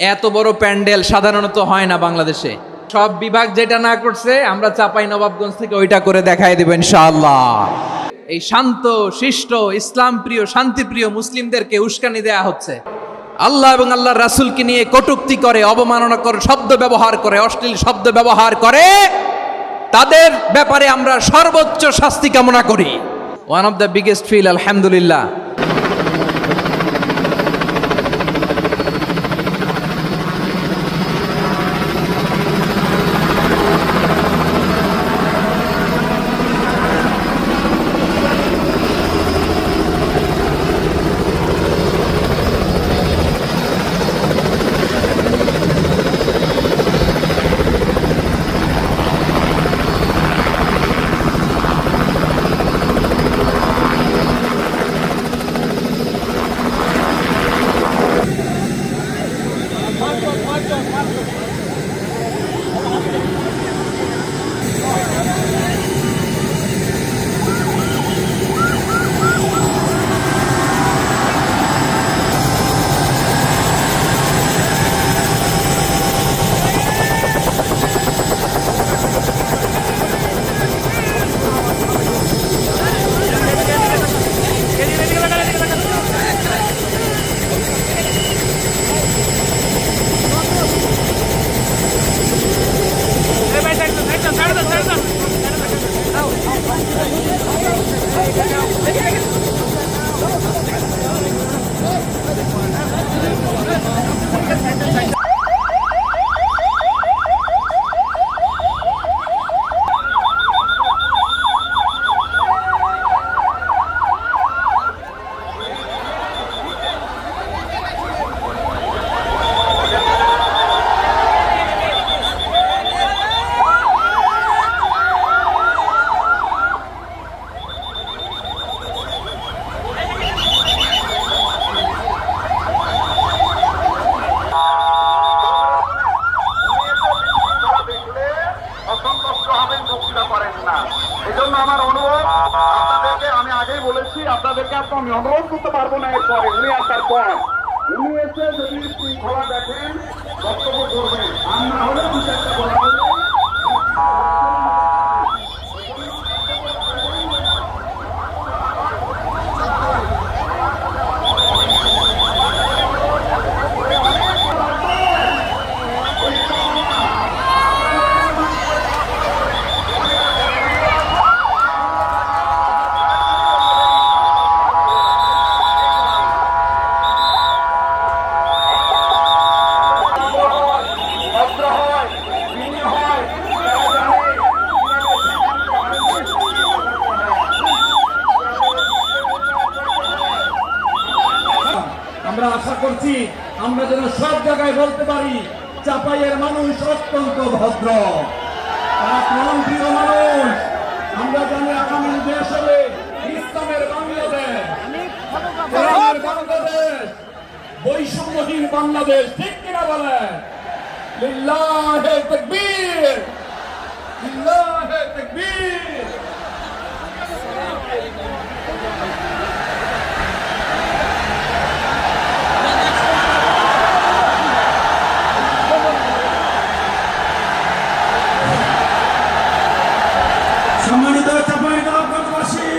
এত বড় প্যান্ডেল সাধারণত হয় না বাংলাদেশে। সব বিভাগ যেটা না করছে আমরা চাপাই নবাবগঞ্জ থেকে ওইটা করে দেখাই দেব ইনশাআল্লাহ। এই শান্ত শিষ্ট ইসলাম প্রিয় শান্তিপ্রিয় মুসলিমদেরকে উস্কানি দেয়া হচ্ছে, আল্লাহ এবং আল্লাহর রাসূলকে নিয়ে কটূক্তি করে, অবমাননা করে, শব্দ ব্যবহার করে, অশ্লীল শব্দ ব্যবহার করে, তাদের ব্যাপারে আমরা সর্বোচ্চ শাস্তি কামনা করি। One of the biggest feel আলহামদুলিল্লাহ। এজন্য আমার অনুরোধ আপনাদেরকে, আমি আগেই বলেছি আপনাদেরকে আমি অনুরোধ করতে পারবো না এরপরে উনি আসার পর। উনি এসে যদি শৃঙ্খলা দেখেন বক্তব্য করবেন, আমরা হলে দু চারটা বলা হলে আমরা আশা করছি আমরা যেন সব জায়গায় বলতে পারি চাপাইয়ের মানুষ অত্যন্ত ভদ্র, তারা প্রাণপ্রিয় মানুষ। আমরা জানি আগামী দেশ হবে ইসলামের বাংলাদেশ, কোরআনের বাংলাদেশ, বৈষম্যহীন বাংলাদেশ। ঠিক কিনা বলেন? লিল্লাহে তাকবীর, লিল্লাহে তাকবীর। সম্মানিত চাঁপাইনবাবগঞ্জবাসী,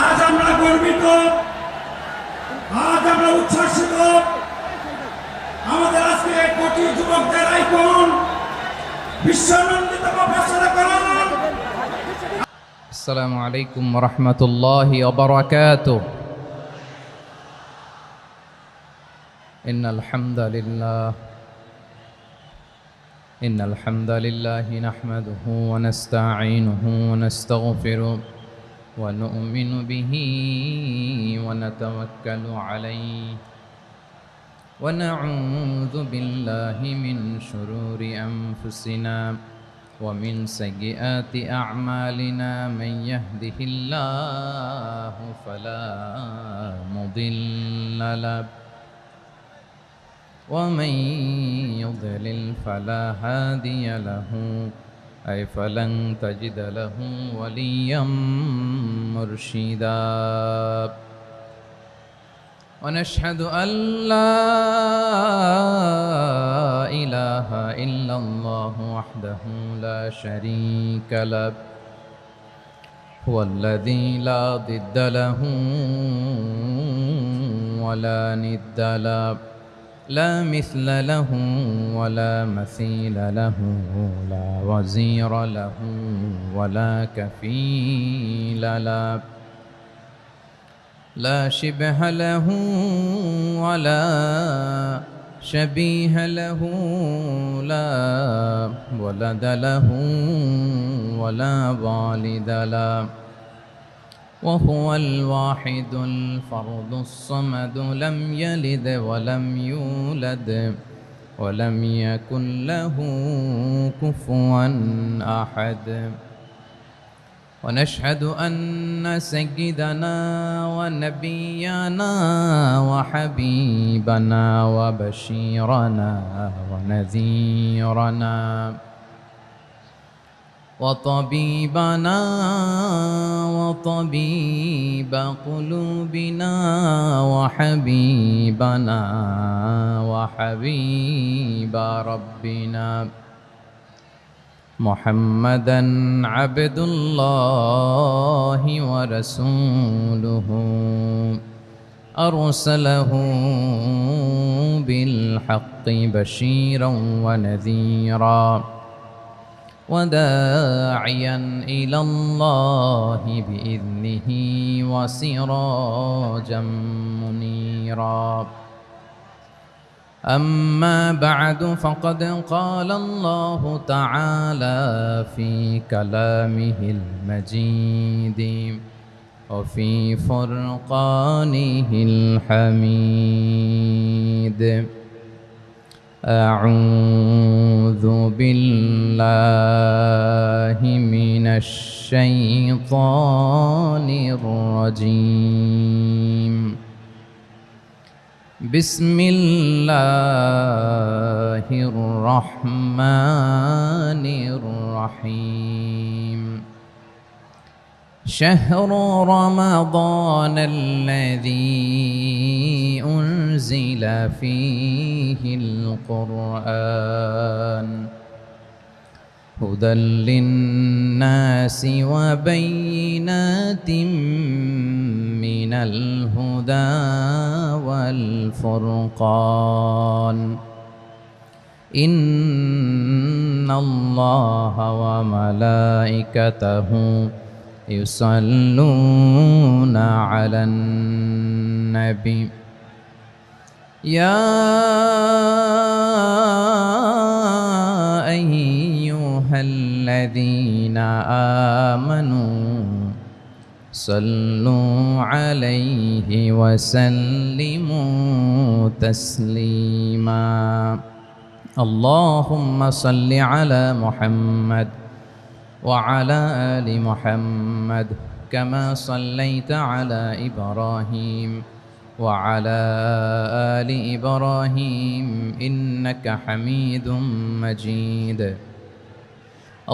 আজ আমরা গর্বিত, আজ আমরা উচ্ছ্বাসিত। আমাদের আজকে কোটি যুবকদের আইকন বিশ্বনন্দিত প্রফেসর করণ। আসসালামু আলাইকুম ওয়া রাহমাতুল্লাহি ওয়া বারাকাতুহু। ইন্নাল হামদালিল্লাহ إن الحمد لله نحمده ونستعينه ونستغفره ونؤمن به ونتوكل عليه ونعوذ بالله من شرور أنفسنا ومن سيئات أعمالنا من يهده الله فلا مضل له ومن يضلل فلا هادي له أي فلن تجد له وليا مرشدا ونشهد أن لا وحده لا شريك له هو الذي لا ضد له ولا ند له لا مثل له ولا مثيل له لا وزير له ولا كفيل له لا شبه له ولا شبيه له لا ولد له ولا والد له وهو الواحد الفرد الصمد لم يلد ولم يولد ولم يكن له كفوا أحد ونشهد أن سيدنا ونبينا وحبيبنا وبشيرنا ونذيرنا وطبيبنا وطبيب قلوبنا وحبيبنا وحبيب ربنا محمدا عبد الله ورسوله أرسله بالحق بشيرا ونذيرا وداعيا إلى الله بإذنه وسراجا منيرا أما بعد فقد قال الله تعالى في كلامه المجيد وفي فرقانه الحميد أعوذ بالله من الشيطان الرجيم بسم الله الرحمن الرحيم شهر رمضان الذي أنزل فيه القرآن هدى للناس وبينات من الهدى والفرقان إن الله وملائكته يصلون على النبي يا أيها الذين آمنوا صلوا عليه وسلموا تسليما اللهم صل على محمد وعلى آل محمد كما صليت على إبراهيم وعلى آل إبراهيم إنك حميد مجيد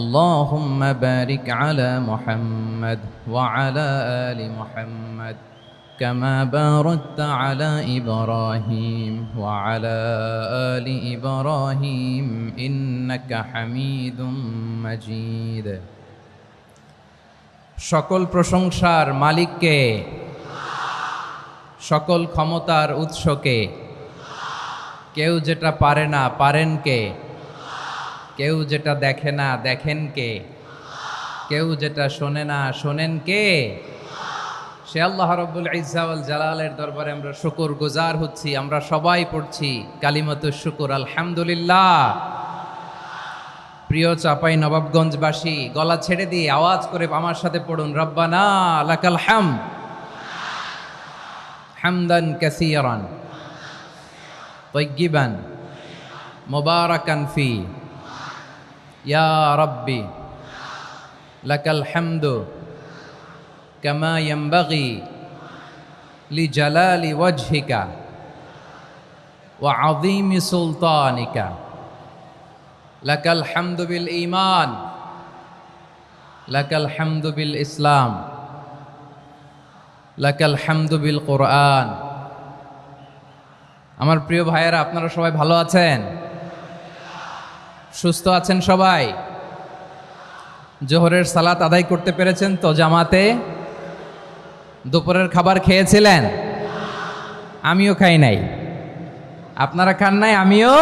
اللهم بارك على محمد وعلى آل محمد كما باركت على إبراهيم وعلى آل إبراهيم إنك حميد مجيد সকল প্রশংসার মালিককে সকল ক্ষমতার উৎসকে কেউ যেটা পারে না পারেন কে কেউ যেটা দেখে না দেখেন কে কেউ যেটা শোনে না শোনেন কে সে আল্লাহ রাব্বুল ইজ্জা ওয়াল জালালের দরবারে আমরা শুকরগুজার হচ্ছি আমরা সবাই পড়ছি কালিমাতুশ শুকর আলহামদুলিল্লাহ প্রিয় চাপাই নবাবগঞ্জবাসী গলা ছেড়ে দিয়ে আওয়াজ করে আমার সাথে পড়ুন রব্বানা লাকাল হামদ হামদান কাসীরান তাইয়্যিবান মুবারাকান ফি ইয়া রাব্বি লাকাল হামদু কামা ইয়ানবাগি লিজালালি ওয়াজহিকা ওয়া আযীমি সুলতানিকা লাকাল হামদু বিল ঈমান লাকাল হামদু বিল ইসলাম লাকাল হামদু বিল কোরআন। আমার প্রিয় ভাইয়েরা, আপনারা সবাই ভালো আছেন? সুস্থ আছেন সবাই? জোহরের সালাত আদায় করতে পেরেছেন তো জামাতে? দুপুরের খাবার খেয়েছিলেন? আমিও খাই নাই। আপনারা খান নাই, আমিও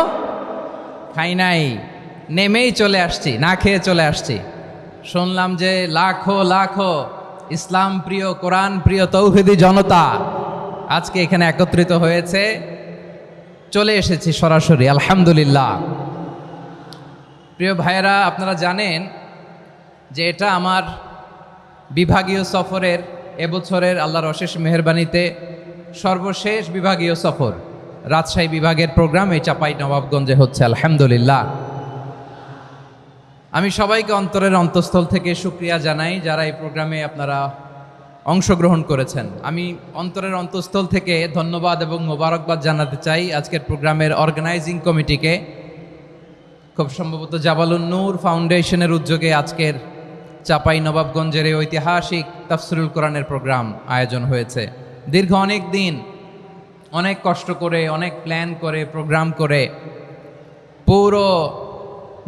খাই নাই। নেমেই চলে আসছি, না খেয়ে চলে আসছি। শুনলাম যে লাখো লাখো ইসলাম প্রিয়, কোরআন প্রিয় তৌহিদি জনতা আজকে এখানে একত্রিত হয়েছে। চলে এসেছি সরাসরি, আলহামদুলিল্লাহ। প্রিয় ভাইয়েরা, আপনারা জানেন যে এটা আমার বিভাগীয় সফরের এবছরের আল্লাহর অশেষ মেহেরবানিতে সর্বশেষ বিভাগীয় সফর। রাজশাহী বিভাগের প্রোগ্রাম এই চাপাই নবাবগঞ্জে হচ্ছে, আলহামদুলিল্লাহ। আমি সবাইকে অন্তরের অন্তঃস্থল থেকে শুকরিয়া জানাই যারা এই প্রোগ্রামে আপনারা অংশগ্রহণ করেছেন। আমি অন্তরের অন্তঃস্থল থেকে ধন্যবাদ এবং মোবারকবাদ জানাতে চাই আজকের প্রোগ্রামের অর্গানাইজিং কমিটিকে। খুব সম্ভবত জাবালুন নূর ফাউন্ডেশনের উদ্যোগে আজকের চাপাই নবাবগঞ্জের এই ঐতিহাসিক তাফসিরুল কোরআনের প্রোগ্রাম আয়োজন হয়েছে। দীর্ঘ অনেক দিন, অনেক কষ্ট করে, অনেক প্ল্যান করে, প্রোগ্রাম করে পুরো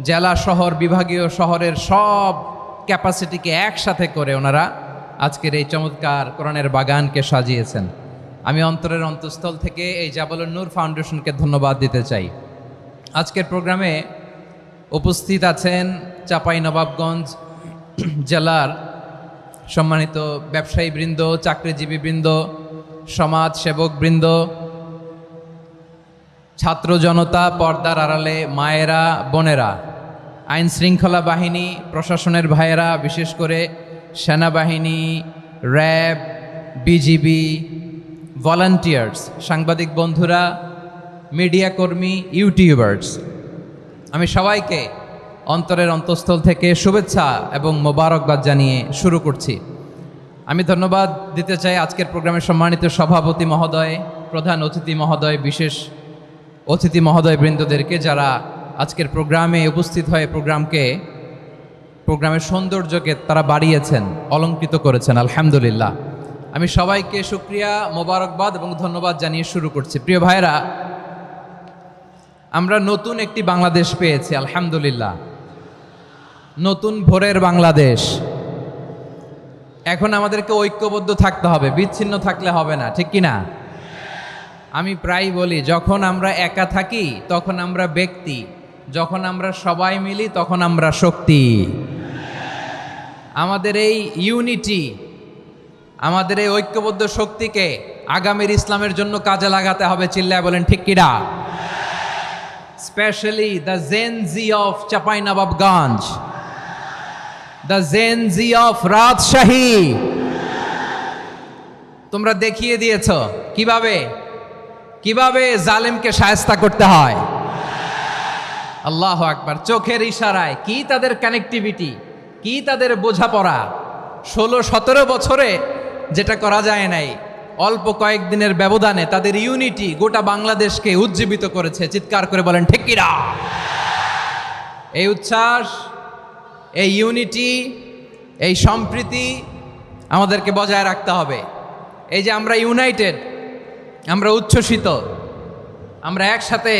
জেলা শহর, বিভাগীয় শহরের সব ক্যাপাসিটিকে একসাথে করে ওনারা আজকের এই চমৎকার কোরআনের বাগানকে সাজিয়েছেন। আমি অন্তরের অন্তঃস্থল থেকে এই জাবালুন নূর ফাউন্ডেশনকে ধন্যবাদ দিতে চাই। আজকের প্রোগ্রামে উপস্থিত আছেন চাপাই নবাবগঞ্জ জেলার সম্মানিত ব্যবসায়ী বৃন্দ, চাকরিজীবী বৃন্দ, সমাজ সেবক বৃন্দ, ছাত্র জনতা, পর্দার আড়ালে মায়েরা, বোনেরা, আইন শৃঙ্খলা বাহিনী, প্রশাসনের ভাইয়েরা, বিশেষ করে সেনাবাহিনী, র্যাব, বিজিবি, ভলান্টিয়ার্স, সাংবাদিক বন্ধুরা, মিডিয়া কর্মী, ইউটিউবার্স, আমি সবাইকে অন্তরের অন্তঃস্থল থেকে শুভেচ্ছা এবং মোবারকবাদ জানিয়ে শুরু করছি। আমি ধন্যবাদ দিতে চাই আজকের প্রোগ্রামের সম্মানিত সভাপতি মহোদয়, প্রধান অতিথি মহোদয়, বিশেষ অতিথি মহোদয় বৃন্দদেরকে যারা আজকের প্রোগ্রামে উপস্থিত হয়ে প্রোগ্রামের সৌন্দর্যকে তারা বাড়িয়েছেন, অলঙ্কৃত করেছেন, আলহামদুলিল্লাহ। আমি সবাইকে শুকরিয়া, মোবারকবাদ এবং ধন্যবাদ জানিয়ে শুরু করছি। প্রিয় ভাইয়েরা, আমরা নতুন একটি বাংলাদেশ পেয়েছি, আলহামদুলিল্লাহ। নতুন ভোরের বাংলাদেশ। এখন আমাদেরকে ঐক্যবদ্ধ থাকতে হবে, বিচ্ছিন্ন থাকলে হবে না, ঠিক কি না? আমি প্রায় বলি, যখন আমরা একা থাকি তখন আমরা ব্যক্তি, যখন আমরা সবাই মিলি তখন আমরা শক্তি। আমাদের এই ইউনিটি, আমাদের এই ঐক্যবদ্ধ শক্তিকে আগামীর ইসলামের জন্য কাজে লাগাতে হবে। চিল্লায় বলেন ঠিক কিনা? Specially the Gen Z of Chapainawabganj, the Gen Z of Rajshahi. তোমরা দেখিয়ে দিয়েছ কিভাবে জালেমকে শায়েস্তা করতে হয়। আল্লাহু আকবার। চোখের ইশারায় কি তাদের কানেক্টিভিটি, কি তাদের বোঝাপড়া। 16-17 বছরে যেটা করা যায় নাই, অল্প কয়েকদিনের ব্যবধানে তাদের ইউনিটি গোটা বাংলাদেশকে উজ্জীবিত করেছে। চিৎকার করে বলেন ঠিক কিনা? এই উচ্ছ্বাস, এই ইউনিটি, এই সম্প্রীতি আমাদেরকে বজায় রাখতে হবে। এই যে আমরা ইউনাইটেড, আমরা উচ্ছ্বসিত, আমরা একসাথে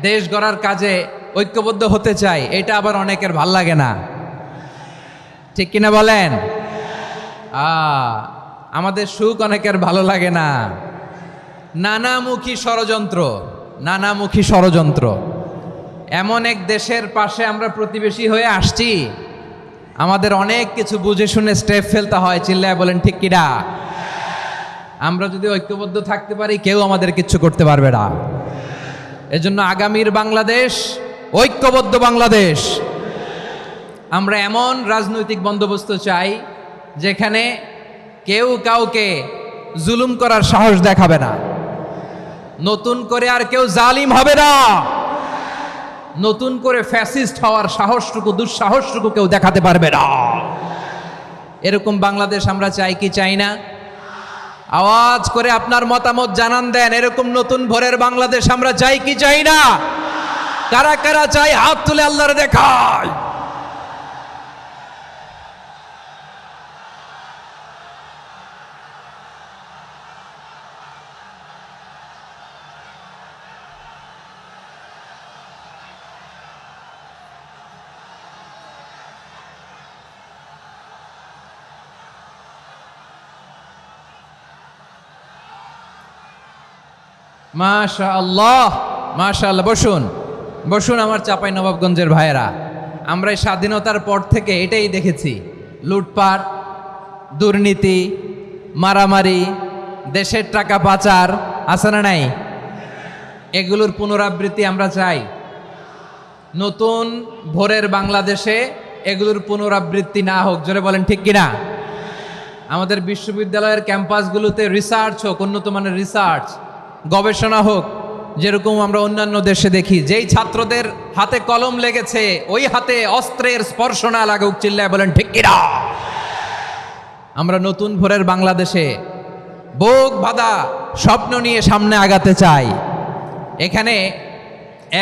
দেশ গড়ার কাজে ঐক্যবদ্ধ হতে চাই, এটা আবার অনেকের ভাল লাগে না, ঠিক কিনা বলেন? আমাদের সুখ অনেকের ভালো লাগে না। নানামুখী ষড়যন্ত্র। এমন এক দেশের পাশে আমরা প্রতিবেশী হয়ে আসছি, আমাদের অনেক কিছু বুঝে শুনে স্টেপ ফেলতে হয়। চিল্লায় বলেন ঠিক কিনা? আমরা যদি ঐক্যবদ্ধ থাকতে পারি, কেউ আমাদের কিচ্ছু করতে পারবে না। এজন্য আগামীর বাংলাদেশ ঐক্যবদ্ধ বাংলাদেশ। আমরা এমন রাজনৈতিক বন্দোবস্ত চাই যেখানে কেউ কাউকে জুলুম করার সাহস দেখাবে না, নতুন করে আর কেউ জালিম হবে না, নতুন করে ফ্যাসিস্ট হওয়ার সাহসটুকু, দুঃসাহসটুকু কেউ দেখাতে পারবে না। এরকম বাংলাদেশ আমরা চাই কি চাই না? আওয়াজ করে আপনার মতামত জানান দেন। এরকম নতুন ভোরের বাংলাদেশ আমরা চাই কি চাই না? কারা কারা চাই হাত তুলে আল্লাহর দেখায়। মাশাআল্লাহ, মাশাআল্লাহ। বসুন বসুন আমার চাঁপাই নবাবগঞ্জের ভাইয়েরা। আমরা এই স্বাধীনতার পর থেকে এটাই দেখেছি, লুটপাট, দুর্নীতি, মারামারি, দেশের টাকা পাচার, আছে না নাই? এগুলোর পুনরাবৃত্তি আমরা চাই। নতুন ভোরের বাংলাদেশে এগুলোর পুনরাবৃত্তি না হোক, জোরে বলেন ঠিক কিনা? আমাদের বিশ্ববিদ্যালয়ের ক্যাম্পাসগুলোতে রিসার্চ হোক, উন্নত মানের রিসার্চ, গবেষণা হোক, যেরকম আমরা অন্যান্য দেশে দেখি। যেই ছাত্রদের হাতে কলম লেগেছে ওই হাতে অস্ত্রের স্পর্শ না লাগুক, চিল্লায় বলেন ঠিক কিনা? আমরা নতুন ভোরের বাংলাদেশে বুক বাঁধা স্বপ্ন নিয়ে সামনে আগাতে চাই। এখানে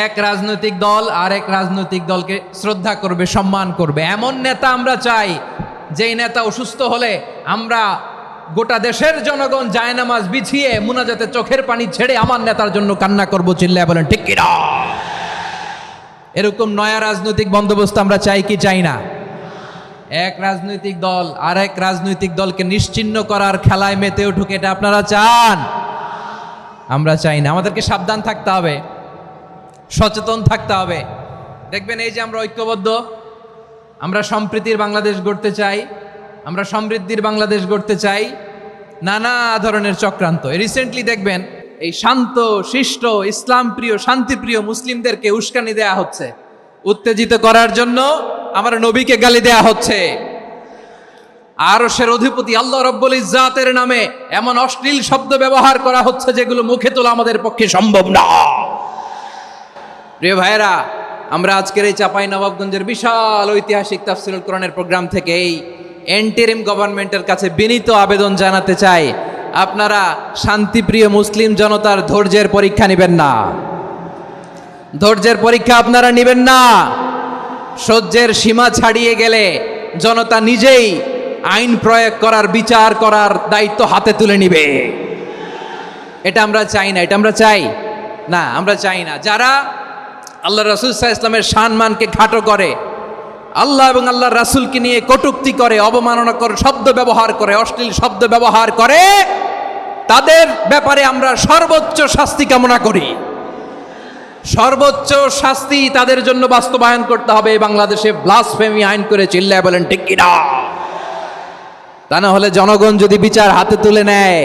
এক রাজনৈতিক দল আর এক রাজনৈতিক দলকে শ্রদ্ধা করবে, সম্মান করবে, এমন নেতা আমরা চাই যেই নেতা অসুস্থ হলে আমরা গোটা দেশের জনগণ জায়নামাজ বিছিয়ে মুনাজাতে চোখের পানি ছেড়ে আমার নেতার জন্য কান্না করব, চিল্লায় বলেন ঠিক কিনা? এরকম নয়া রাজনৈতিক বন্দোবস্ত আমরা চাই কি চাই না? এক রাজনৈতিক দল আর এক রাজনৈতিক দলকে নিশ্চিহ্ন করার খেলায় মেতে উঠুক, এটা আপনারা চান? আমরা চাই না। আমাদেরকে সাবধান থাকতে হবে, সচেতন থাকতে হবে। দেখবেন এই যে আমরা ঐক্যবদ্ধ, আমরা সম্প্রীতির বাংলাদেশ গড়তে চাই, আমরা সমৃদ্ধির বাংলাদেশ গড়তে চাই, নানা ধরনের চক্রান্ত। রিসেন্টলি দেখবেন এই শান্ত শিষ্ট ইসলাম প্রিয় শান্তিপ্রিয় মুসলিমদেরকে উস্কানি দেয়া হচ্ছে, উত্তেজিত করার জন্য আমার নবীকে গালি দেয়া হচ্ছে। আরশের অধিপতি আল্লাহ রব্বুল ইজ্জাতের নামে এমন অশ্লীল শব্দ ব্যবহার করা হচ্ছে যেগুলো মুখে তোলা আমাদের পক্ষে সম্ভব না। প্রিয় ভাইয়েরা, আমরা আজকের এই চাঁপাই নবাবগঞ্জের বিশাল ঐতিহাসিক তাফসীরুল কোরআনের প্রোগ্রাম থেকে এই এন্টিরিম গভর্নমেন্টের কাছে বিনীত আবেদন জানাতে চাই, আপনারা শান্তিপ্রিয় মুসলিম জনতার ধৈর্যের পরীক্ষা নেবেন না। ধৈর্যের পরীক্ষা আপনারা নেবেন না। সহ্যের সীমা ছাড়িয়ে গেলে জনতা নিজেই আইন প্রয়োগ করার, বিচার করার দায়িত্ব হাতে তুলে নিবে। এটা আমরা চাই না, এটা আমরা চাই না, আমরা চাই না। যারা আল্লাহ রাসূল সাল্লাল্লাহু আলাইহি ওয়াসাল্লামের সম্মানকে খাটো করে, আল্লাহ এবং আল্লাহর রাসূলকে নিয়ে কটূক্তি করে, অবমাননাকর শব্দ ব্যবহার করে, অশ্লীল শব্দ ব্যবহার করে, তাদের ব্যাপারে আমরা সর্বোচ্চ শাস্তি কামনা করি। সর্বোচ্চ শাস্তি তাদের জন্য বাস্তবায়ন করতে হবে। বাংলাদেশে ব্লাসফেমি আইন করে, চিল্লায় বলেন ঠিক কিনা? তা না হলে জনগণ যদি বিচার হাতে তুলে নেয়,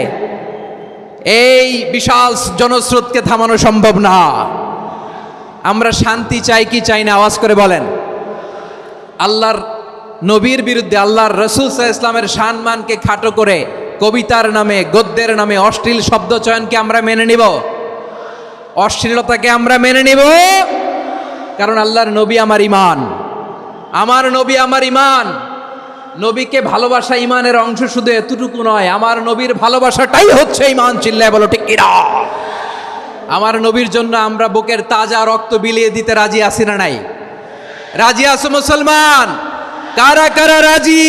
এই বিশাল জনস্রোতকে থামানো সম্ভব না। আমরা শান্তি চাই কি চাই না? আওয়াজ করে বলেন। আল্লাহর নবীর বিরুদ্ধে, আল্লাহর রাসূল সাল্লাল্লাহু আলাইহি ওয়াসাল্লামের সম্মানকে খাটো করে কবিতার নামে, গদ্যের নামে অশ্লীল শব্দ চয়নকে আমরা মেনে নিব? অশ্লীলতাকে আমরা মেনে নিব? কারণ আল্লাহর নবী আমার ঈমান, আমার নবী আমার ঈমান। নবীকে ভালোবাসা ঈমানের অংশ শুধু এতটুকু নয়, আমার নবীর ভালোবাসাটাই হচ্ছে ঈমান, চিল্লায় বলো ঠিক কিনা? আমার নবীর জন্য আমরা বুকের তাজা রক্ত বিলিয়ে দিতে রাজি আছি না নাই? রাজি আছো মুসলমান? কারা কারা রাজি?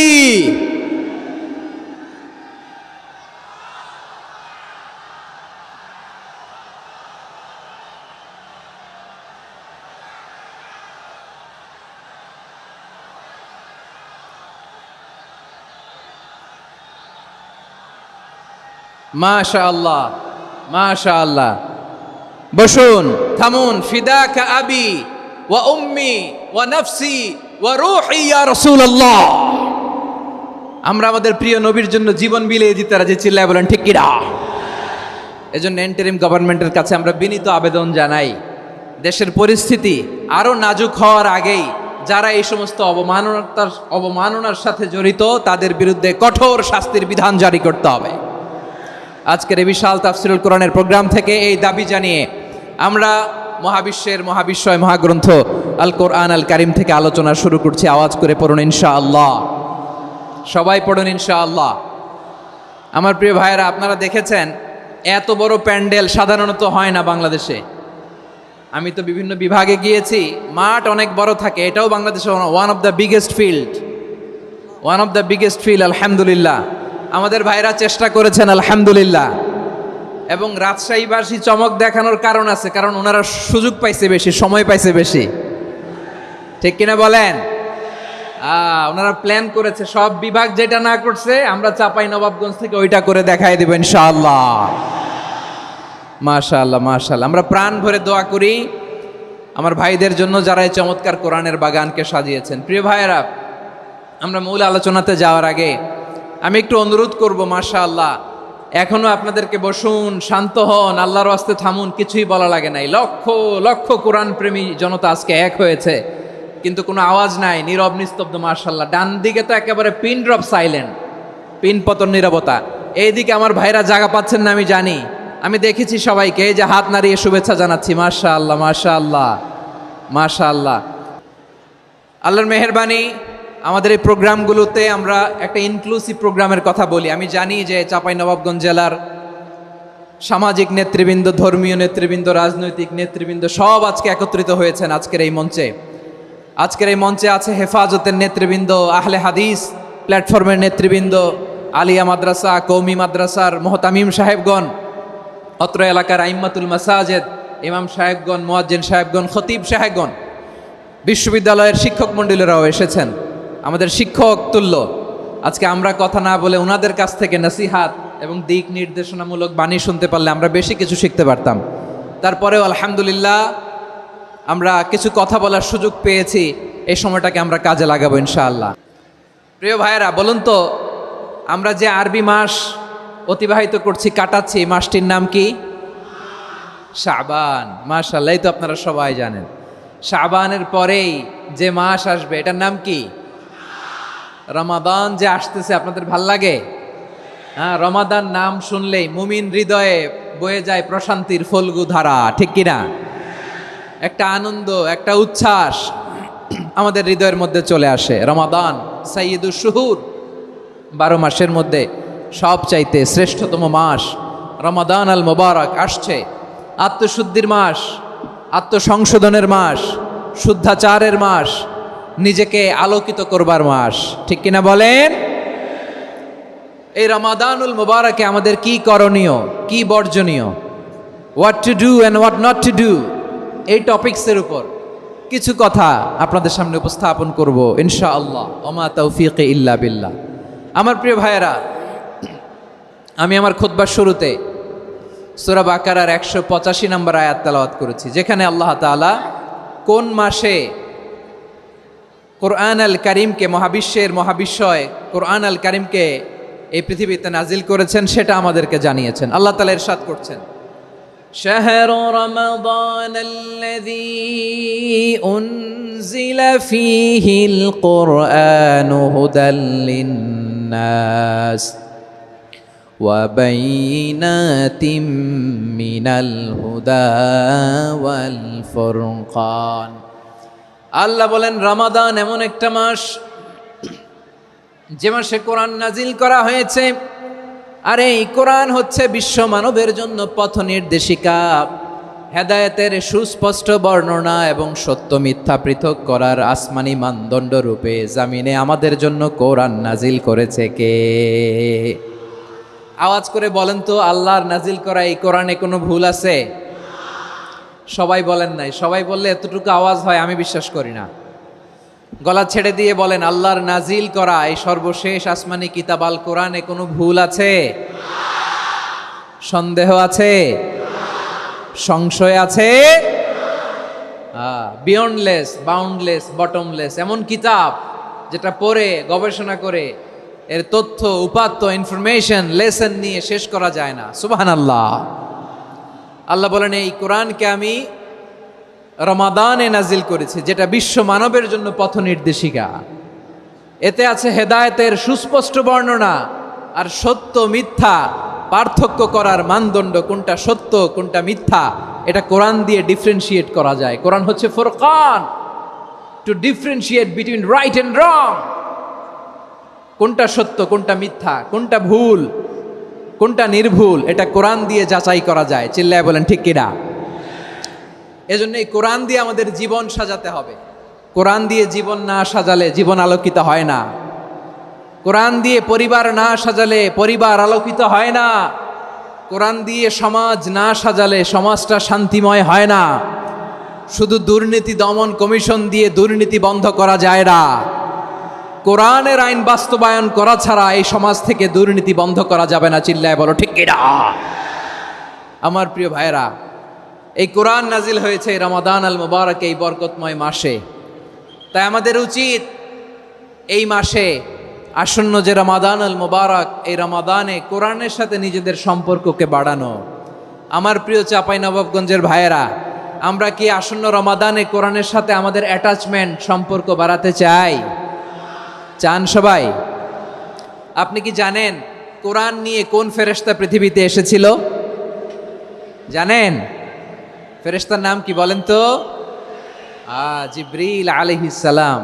মাশাআল্লাহ, মাশাআল্লাহ। বসুন, থামুন। ফিদাকা আবি ওয়া উম্মি ওয়া নাফসি ওয়া রূহি ইয়া রাসূলুল্লাহ। আমরা আমাদের প্রিয় নবীর জন্য জীবন বিলিয়ে দিতে রাজি, চিল্লায় বলেন ঠিক কিনা? এজন্য ইন্টারিম গভর্নমেন্টের কাছে আমরা বিনীত আবেদন জানাই, দেশের পরিস্থিতি আরো নাজুক হওয়ার আগেই যারা এই সমস্ত অবমাননার সাথে জড়িত তাদের বিরুদ্ধে কঠোর শাস্তির বিধান জারি করতে হবে। আজকের এই বিশাল তাফসীরুল কোরআনের প্রোগ্রাম থেকে এই দাবি জানিয়ে আমরা মহাবিশ্বের মহাবিশ্বয় মহাগ্রন্থ আল কোরআন আল কারিম থেকে আলোচনা শুরু করছি। আওয়াজ করে পড়ুন ইনশাআল্লাহ। সবাই পড়ুন ইনশাআল্লাহ। আমার প্রিয় ভাইয়েরা, আপনারা দেখেছেন এত বড় প্যান্ডেল সাধারণত হয় না বাংলাদেশে। আমি তো বিভিন্ন বিভাগে গিয়েছি, মাঠ অনেক বড় থাকে। এটাও বাংলাদেশে one of the biggest field, আলহামদুলিল্লাহ। আমাদের ভাইরা চেষ্টা করেছেন, আলহামদুলিল্লাহ। এবং রাজশাহীবাসী চমক দেখানোর কারণ আছে, কারণ ওনারা সুযোগ পাইছে বেশি, সময় পাইছে বেশি, ঠিক কিনা বলেন? ওনারা প্ল্যান করেছে, সব বিভাগ যেটা না করছে আমরা চাঁপাই নবাবগঞ্জ থেকে ওইটা করে দেখাই দেব ইনশাআল্লাহ। মাশাআল্লাহ মাশাআল্লাহ। আমরা প্রাণ ভরে দোয়া করি আমার ভাইদের জন্য যারা এই চমৎকার কোরআনের বাগানকে সাজিয়েছেন। প্রিয় ভাইয়েরা, আমরা মূল আলোচনাতে যাওয়ার আগে আমি একটু অনুরোধ করব, মাশাআল্লাহ এখনো আপনাদেরকে বসুন, শান্ত হন, আল্লাহর ওয়াস্তে থামুন, কিছুই বলা লাগে নাই। লক্ষ লক্ষ কোরআন প্রেমী জনতা আজকে এক হয়েছে, কিন্তু কোনো আওয়াজ নাই, নীরব নিস্তব্ধ। মাশাআল্লাহ, ডান দিকে তো একেবারে পিন ড্রপ সাইলেন্ট, পিন পতন নীরবতা। এইদিকে আমার ভাইরা জায়গা পাচ্ছেন না আমি জানি, আমি দেখেছি সবাইকে, এই যে হাত নাড়িয়ে শুভেচ্ছা জানাচ্ছি। মাশাআল্লাহ মাশাআল্লাহ মাশাআল্লাহ। আল্লাহর মেহেরবানি, আমাদের এই প্রোগ্রামগুলোতে আমরা একটা ইনক্লুসিভ প্রোগ্রামের কথা বলি। আমি জানি যে চাঁপাইনবাবগঞ্জ জেলার সামাজিক নেতৃবৃন্দ, ধর্মীয় নেতৃবৃন্দ, রাজনৈতিক নেতৃবৃন্দ সব আজকে একত্রিত হয়েছেন আজকের এই মঞ্চে। আজকের এই মঞ্চে আছে হেফাজতের নেতৃবৃন্দ, আহলে হাদিস প্ল্যাটফর্মের নেতৃবৃন্দ, আলিয়া মাদ্রাসা, কৌমি মাদ্রাসার মোহতামিম সাহেবগণ, অত্র এলাকার আইম্মাতুল মাসাজেদ, ইমাম সাহেবগণ, মুয়াজ্জিন সাহেবগণ, খতিব সাহেবগণ, বিশ্ববিদ্যালয়ের শিক্ষক মণ্ডলীরাও এসেছেন, আমাদের শিক্ষক তুল্য। আজকে আমরা কথা না বলে ওনাদের কাছ থেকে নসিহাত এবং দিক নির্দেশনামূলক বাণী শুনতে পারলে আমরা বেশি কিছু শিখতে পারতাম। তারপরেও আলহামদুলিল্লাহ আমরা কিছু কথা বলার সুযোগ পেয়েছি, এই সময়টাকে আমরা কাজে লাগাবো ইনশাআল্লাহ। প্রিয় ভাইয়েরা, বলুন তো, আমরা যে আরবি মাস অতিবাহিত করছি, কাটাচ্ছি, এই মাসটির নাম কি? শাবান। মাশাআল্লাহ, এই তো আপনারা সবাই জানেন। শাবানের পরেই যে মাস আসবে এটার নাম কি? রমাদান। যে আসতেছে আপনাদের ভাল লাগে? হ্যাঁ, রমাদান নাম শুনলেই মুমিন হৃদয়ে বয়ে যায় প্রশান্তির ফল্গু ধারা, ঠিক কিনা? একটা আনন্দ, একটা উচ্ছ্বাস আমাদের হৃদয়ের মধ্যে চলে আসে। রমাদান সাইয়্যিদুশ শুহুর, 12 মাসের মধ্যে সবচাইতে শ্রেষ্ঠতম মাস রমাদান আল মোবারক আসছে। আত্মশুদ্ধির মাস, আত্মসংশোধনের মাস, শুদ্ধাচারের মাস, নিজেকে আলোকিত করবার মাস, ঠিক কিনা বলেন? এই রমাদানুল মোবারকে আমাদের কি করণীয়, কি বর্জনীয়, what to do and what not to do, এই টপিকসের উপর কিছু কথা আপনাদের সামনে উপস্থাপন করব ইনশাআল্লাহ। ওমা তৌফিকে ইল্লা বিল্লাহ। আমার প্রিয় ভাইয়েরা, আমি আমার খুতবার শুরুতে সূরা বাকারার 185 নম্বর আয়াত তেলাওয়াত করেছি, যেখানে আল্লাহ তাআলা কোন মাসে কোরআন আল কারিমকে, মহাবিশ্বের মহাবিশ্বয় কোরআন আল কারিমকে এই পৃথিবীতে নাজিল করেছেন সেটা আমাদেরকে জানিয়েছেন। আল্লাহ তাআলা ইরশাদ করছেন, শাহরু রমাদান আল্লাযী উনজিলা ফীহিল কুরআনু হুদাল লিন্নাস ওয়া বাইনাতিম মিনাল হুদা ওয়াল ফুরকান। আল্লাহ বলেন, রমাদান এমন একটা মাস যে মাসে কোরআন নাজিল করা হয়েছে, আর এই কোরআন হচ্ছে বিশ্ব মানবের জন্য পথ নির্দেশিকা, হেদায়েতের সুস্পষ্ট বর্ণনা এবং সত্য মিথ্যা পৃথক করার আসমানি মানদণ্ড রূপে জামিনে আমাদের জন্য কোরআন নাজিল করেছে কে? আওয়াজ করে বলেন তো, আল্লাহর নাজিল করা এই কোরআনে কোনো ভুল আছে? সবাই বলেন নাই। সবাই বললে এতটুকু আওয়াজ হয় আমি বিশ্বাস করি না। গলা ছেড়ে দিয়ে বলেন, আল্লাহর নাজিল করা এই সর্বশেষ আসমানি কিতাব আল কোরআনে কোনো ভুল আছে? সন্দেহ আছে? সংশয় আছে? বিয়ন্ডলেস, বাউন্ডলেস, বটমলেস, এমন কিতাব যেটা পড়ে গবেষণা করে এর তথ্য, উপাত্ত, ইনফরমেশন, লেসন নিয়ে শেষ করা যায় না। সুবহানাল্লাহ। আল্লাহ বলেন, এই কোরআনকে আমি রমাদানে নাজিল করেছি, যেটা বিশ্ব মানবের জন্য পথ নির্দেশিকা। এতে আছে হেদায়েতের সুস্পষ্ট বর্ণনা আর সত্য মিথ্যা পার্থক্য করার মানদণ্ড, কোনটা সত্য কোনটা মিথ্যা এটা কোরআন দিয়ে ডিফারেন্সিয়েট করা যায়। কোরআন হচ্ছে ফুরকান, to differentiate between right and wrong. কোনটা সত্য, কোনটা মিথ্যা, কোনটা ভুল, কোনটা নির্ভুল, এটা কোরআন দিয়ে যাচাই করা যায়। চিল্লায় বলেন ঠিক কিনা? এজন্য এই কোরআন দিয়ে আমাদের জীবন সাজাতে হবে। কোরআন দিয়ে জীবন না সাজালে জীবন আলোকিত হয় না। কোরআন দিয়ে পরিবার না সাজালে পরিবার আলোকিত হয় না। কোরআন দিয়ে সমাজ না সাজালে সমাজটা শান্তিময় হয় না। শুধু দুর্নীতি দমন কমিশন দিয়ে দুর্নীতি বন্ধ করা যায় না। কোরআনের আইন বাস্তবায়ন করা ছাড়া এই সমাজ থেকে দুর্নীতি বন্ধ করা যাবে না। চিল্লায় বলো ঠিক কিনা? আমার প্রিয় ভাইরা, এই কোরআন নাজিল হয়েছে রমাদান আল মুবারক, এই বরকতময় মাসে। তাই আমাদের উচিত এই মাসে আসন্ন যে রমাদান আল মুবারক, এই রমাদানে কোরআনের সাথে নিজেদের সম্পর্ককে বাড়ানো। আমার প্রিয় চাঁপাইনবাবগঞ্জের ভাইয়েরা, আমরা কি আসন্ন রমাদানে কোরআনের সাথে আমাদের অ্যাটাচমেন্ট, সম্পর্ক বাড়াতে চাই? চান সবাই? আপনি কি জানেন কোরআন নিয়ে কোন ফেরেশতা পৃথিবীতে এসেছিল? জানেন ফেরেশতার নাম কি বলেন তো? জিবরিল আলাইহিস সালাম।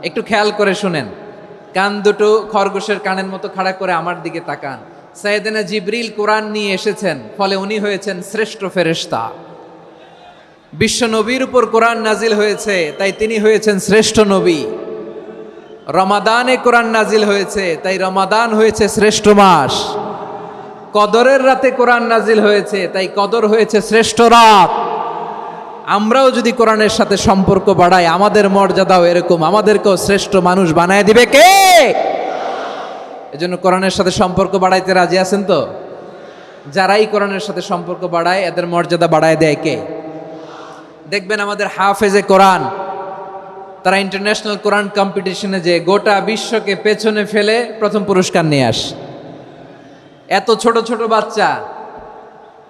একটু খেয়াল করে শুনেন, কান দুটো খরগোশের কানের মতো খাড়া করে আমার দিকে তাকান। সাইয়েদনা জিবরিল কোরআন নিয়ে এসেছেন, ফলে উনি হয়েছেন শ্রেষ্ঠ ফেরেশতা। বিশ্ব নবীর উপর কোরআন নাজিল হয়েছে, তাই তিনি হয়েছেন শ্রেষ্ঠ নবী। রমাদানে কোরআন নাজিল হয়েছে, তাই রমাদান হয়েছে শ্রেষ্ঠ মাস। কদরের রাতে কোরআন নাজিল হয়েছে, তাই কদর হয়েছে শ্রেষ্ঠ রাত। আমরাও যদি কোরআনের সাথে সম্পর্ক বাড়াই, আমাদের মর্যাদাও এরকম, আমাদেরকেও শ্রেষ্ঠ মানুষ বানায় দিবে কে? এজন্য কোরআনের সাথে সম্পর্ক বাড়াইতে রাজি আছেন তো? যারাই কোরআনের সাথে সম্পর্ক বাড়ায়, এদের মর্যাদা বাড়ায় দেয় কে? দেখবেন আমাদের হাফেজে কোরআন, তারা ইন্টারন্যাশনাল কোরআন কম্পিটিশনে যে গোটা বিশ্বকে পেছনে ফেলে প্রথম পুরস্কার নিয়ে আসে। এত ছোট ছোট বাচ্চা,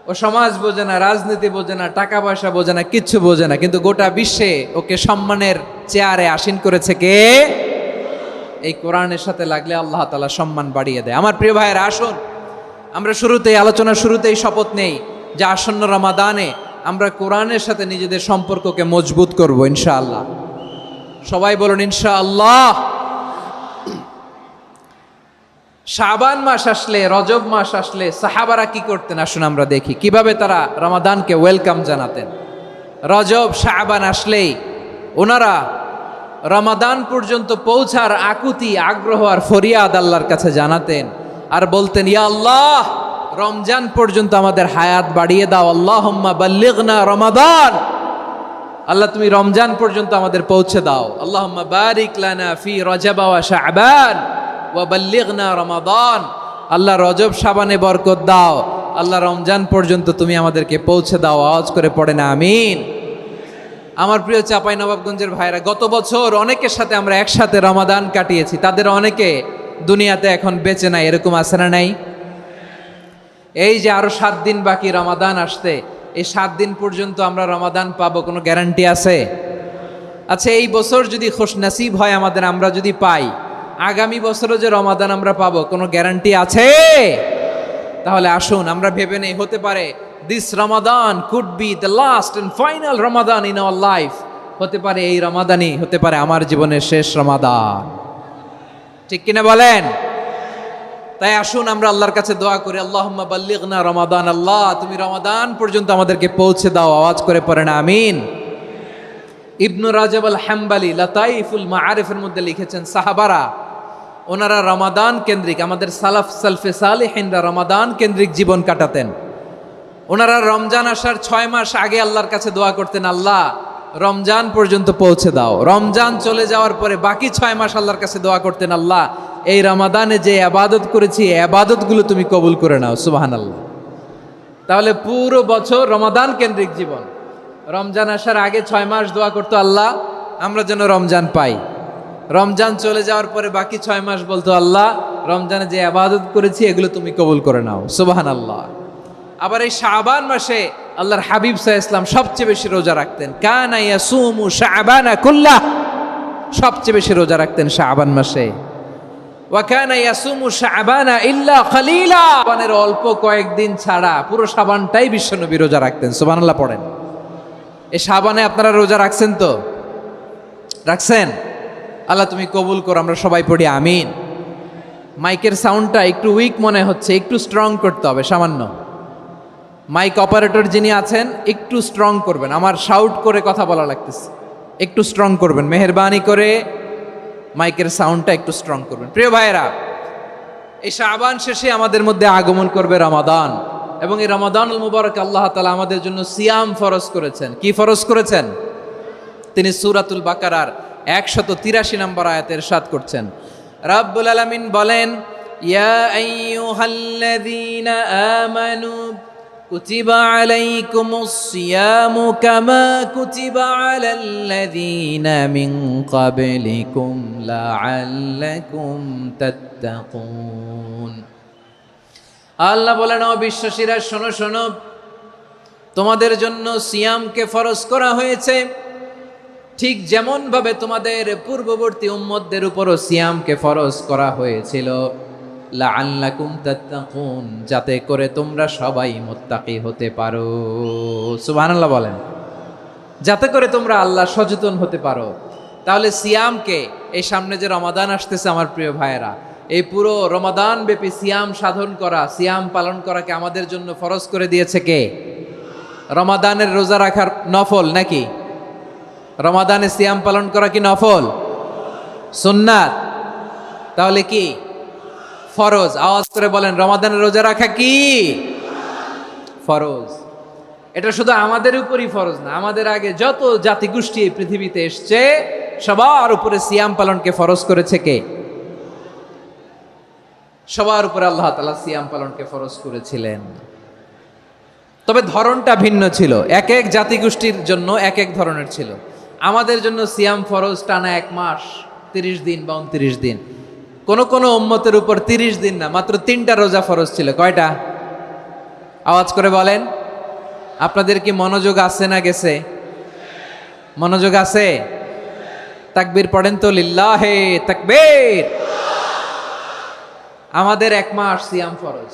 ও সমাজ বোঝে না, রাজনীতি বোঝে না, টাকা পয়সা বোঝে না, কিচ্ছু বোঝে না, কিন্তু গোটা বিশ্বে ওকে সম্মানের চেয়ারে আসীন করেছে কে? এই কোরআনের সাথে লাগলে আল্লাহ তাআলা সম্মান বাড়িয়ে দেয়। আমার প্রিয় ভাইয়েরা, আসুন আমরা শুরুতেই, আলোচনার শুরুতেই শপথ নেই যে আসন্ন রমাদানে আমরা কোরআনের সাথে নিজেদের সম্পর্ককে মজবুত করব ইনশাআল্লাহ। সবাই বলুন ইনশাআল্লাহ। শাবান মাস আসলে, রজব মাস আসলে সাহাবারা কি করতেন? আসুন আমরা দেখি কিভাবে তারা রমাদানকে ওয়েলকাম জানাতেন। রজব শাবান আসলেই ওনারা রমাদান পর্যন্ত পৌঁছার আকুতি, আগ্রহ আর ফরিয়াদ আল্লাহর কাছে জানাতেন আর বলতেন, ইয়া আল্লাহ, রমজান পর্যন্ত আমাদের হায়াত বাড়িয়ে দাও। আল্লাহুম্মা বাল্লিগনা রমাদান, আল্লাহ তুমি রমজান পর্যন্ত আমাদের পৌঁছে দাও। আল্লাহুম্মা বারিক লানা ফি রজব ওয়া শাবান ওয়া বাল্লিগনা রমাদান, আল্লাহ রজব শাবানে বরকত দাও, আল্লাহ রমজান পর্যন্ত তুমি আমাদেরকে পৌঁছে দাও। আওয়াজ করে পড়েন আমিন। আমার প্রিয় চাঁপাইনবাবগঞ্জের ভাইরা, গত বছর অনেকের সাথে আমরা একসাথে রমাদান কাটিয়েছি, তাদের অনেকে দুনিয়াতে এখন বেঁচে নাই, এরকম আছে না নাই? এই যে আরো 7 দিন বাকি রমাদান আসতে, এই 7 দিন পর্যন্ত আমরা রমাদান পাবো, কোনো গ্যারান্টি আছে? আচ্ছা, এই বছর যদি খুশনসিব হয় আমাদের, আমরা যদি পাই, আগামী বছরও যে রমাদান আমরা পাবো, কোনো গ্যারান্টি আছে? তাহলে আসুন আমরা ভেবে নেই, হতে পারে this Ramadan could be the last and final Ramadan in our life. হতে পারে এই রমাদানই হতে পারে আমার জীবনের শেষ রমাদান। ঠিক কিনা বলেন? তাই আসুন আমরা আল্লাহর কাছে দোয়া করি, আল্লাহুম্মা বাল্লিগনা রমাদান, আল্লাহ তুমি রমাদান পর্যন্ত আমাদেরকে পৌঁছে দাও। আওয়াজ করে পড়েন আমিন। ইবনু রাজব আল হাম্বালি লাতাইফুল মাআরিফের মধ্যে লিখেছেন, সাহাবারা ওনারা রমাদান কেন্দ্রিক, আমাদের সালাফ সালফে সালেহিনরা রমাদান কেন্দ্রিক জীবন কাটাতেন। ওনারা রমজান আসার 6 মাস আগে আল্লাহর কাছে দোয়া করতেন, আল্লাহ রমজান পর্যন্ত পৌঁছে দাও। রমজান চলে যাওয়ার পরে বাকি 6 মাস আল্লাহর কাছে দোয়া করতেন, আল্লাহ এই রমাদানে যে ইবাদত করেছি, এই ইবাদতগুলো তুমি কবুল করে নাও। সুবহানাল্লাহ। তাহলে পুরো বছর রমাদান কেন্দ্রিক জীবন। রমজান আসার আগে 6 মাস দোয়া করতো, আল্লাহ আমরা যেন রমজান পাই। রমজান চলে যাওয়ার পরে বাকি 6 মাস বলতো, আল্লাহ রমজানে যে ইবাদত করেছি এগুলো তুমি কবুল করে নাও। সুবহানাল্লাহ। আবার এই শাবান মাসে আল্লাহর হাবিব সাল্লাল্লাহু আলাইহি ওয়াসাল্লাম সবচেয়ে বেশি রোজা রাখতেন। কানা ইয়াসুমু শাবানা কুল্লাহ, সবচেয়ে বেশি রোজা রাখতেন শাবান মাসে। ওয়া কানা ইয়াসুমু শাবানা ইল্লা কলিলা, শাবানের অল্প কয়েকদিন ছাড়া পুরো শাবানটাই বিশ্বনবী রোজা রাখতেন। সুবহানাল্লাহ পড়েন। এই শাবানে আপনারা রোজা রাখছেন তো? রাখছেন? আল্লাহ তুমি কবুল করো। আমরা সবাই পড়ি আমিন। মাইকের সাউন্ডটা একটু উইক মনে হচ্ছে, একটু স্ট্রং করতে হবে সামান্য। মাইক অপারেটর যিনি আছেন একটু স্ট্রং করবেন, আমার শাউট করে কথা বলা লাগতেছে, একটু স্ট্রং করবেন মেহেরবানি করে। মাইকের সাউন্ডটা একটু স্ট্রং করবেন। প্রিয় ভাইয়েরা, এই শাবান শেষে আমাদের মধ্যে আগমন করবে রমাদান, এবং এই রমাদানুল মুবারক আল্লাহ তাআলা আমাদের জন্য সিয়াম ফরজ করেছেন। কি ফরজ করেছেন? তিনি সূরাতুল বাকারার 183 নম্বর আয়াতে ইরশাদ করছেন, রাব্বুল আলামিন বলেন, ইয়া আইয়ুহাল্লাযীনা আমানু কুতিবা আলাইকুমুস সিয়ামু কামা কুতিবা আলাল্লাযীনা মিন ক্বাবলিকুম লাআল্লাকুম তাত্তাকুন। আল্লাহ বলেন, ও বিশ্বাসীরা শোনো শোনো, তোমাদের জন্য সিয়ামকে ফরজ করা হয়েছে, ঠিক যেমন ভাবে তোমাদের পূর্ববর্তী উম্মতদের উপরও সিয়ামকে ফরজ করা হয়েছিল, লাআল্লাকুম তাত্তাকুন, যাতে করে তোমরা সবাই মুত্তাকি হতে পারো। সুবহানাল্লাহ বলেন, যাতে করে তোমরা আল্লাহ সচেতন হতে পারো। তাহলে সিয়ামকে, এই সামনে যে রমাদান আসতেছে আমার প্রিয় ভাইয়েরা, এই পুরো রমাদান ব্যাপী সিয়াম সাধন করা, সিয়াম পালন করাকে আমাদের জন্য ফরজ করে দিয়েছে কে? রমাদানের রোজা রাখার নফল নাকি? রমাদানে সিয়াম পালন করা কি নফল? সুন্নাত? তাহলে কি ফরজ? আওয়াজ করে বলেন, রমাদানের রোজা রাখা কি ফরজ? এটা শুধু আমাদের উপরই ফরজ না, আমাদের আগে যত জাতিগোষ্ঠী এই পৃথিবীতে এসছে সবার উপরে সিয়াম পালনকে ফরজ করেছে কে? সবার উপরে আল্লাহ তাআলা সিয়াম পালনকে ফরজ করেছিলেন। তবে ধরনটা ভিন্ন ছিল, এক এক জাতিগোষ্ঠীর জন্য এক এক ধরনের ছিল। আমাদের জন্য সিয়াম ফরজ টানা 1 মাস 30 দিন বা 29 দিন। কোন কোন উম্মতের উপর 30 দিন না, মাত্র 3টা রোজা ফরজ ছিল। কয়টা? আওয়াজ করে বলেন। আপনাদের কি মনোযোগ আছে না গেছে? মনোযোগ আছে? তাকবীর পড়েন তো, লিল্লাহে তাকবীর। আমাদের 1 মাস সিয়াম ফরজ।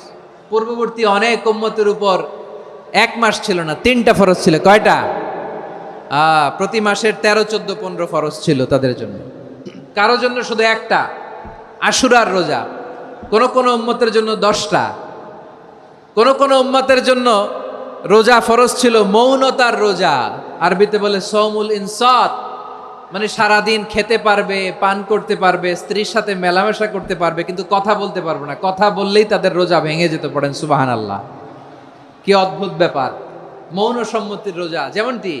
পূর্ববর্তী অনেক উম্মতের উপর 1 মাস ছিল না, 3টা ফরজ ছিল। কয়টা? প্রতি মাসের 13, 14, 15 ফরজ ছিল তাদের জন্য। কারো জন্য শুধু একটা, আশুরার রোজা। কোন কোন উম্মতের জন্য 10টা। কোন কোন উম্মতের জন্য রোজা ফরজ ছিল মৌনতার রোজা, আরবিতে বলে সৌমুল ইনসাত, মানে সারাদিন খেতে পারবে, পান করতে পারবে, স্ত্রীর সাথে মেলামেশা করতে পারবে, কিন্তু কথা বলতে পারবে না। কথা বললেই তাদের রোজা ভেঙে যেত। পড়েন সুবহানাল্লাহ। কি অদ্ভুত ব্যাপার! মৌন সম্মতির রোজা। যেমনটি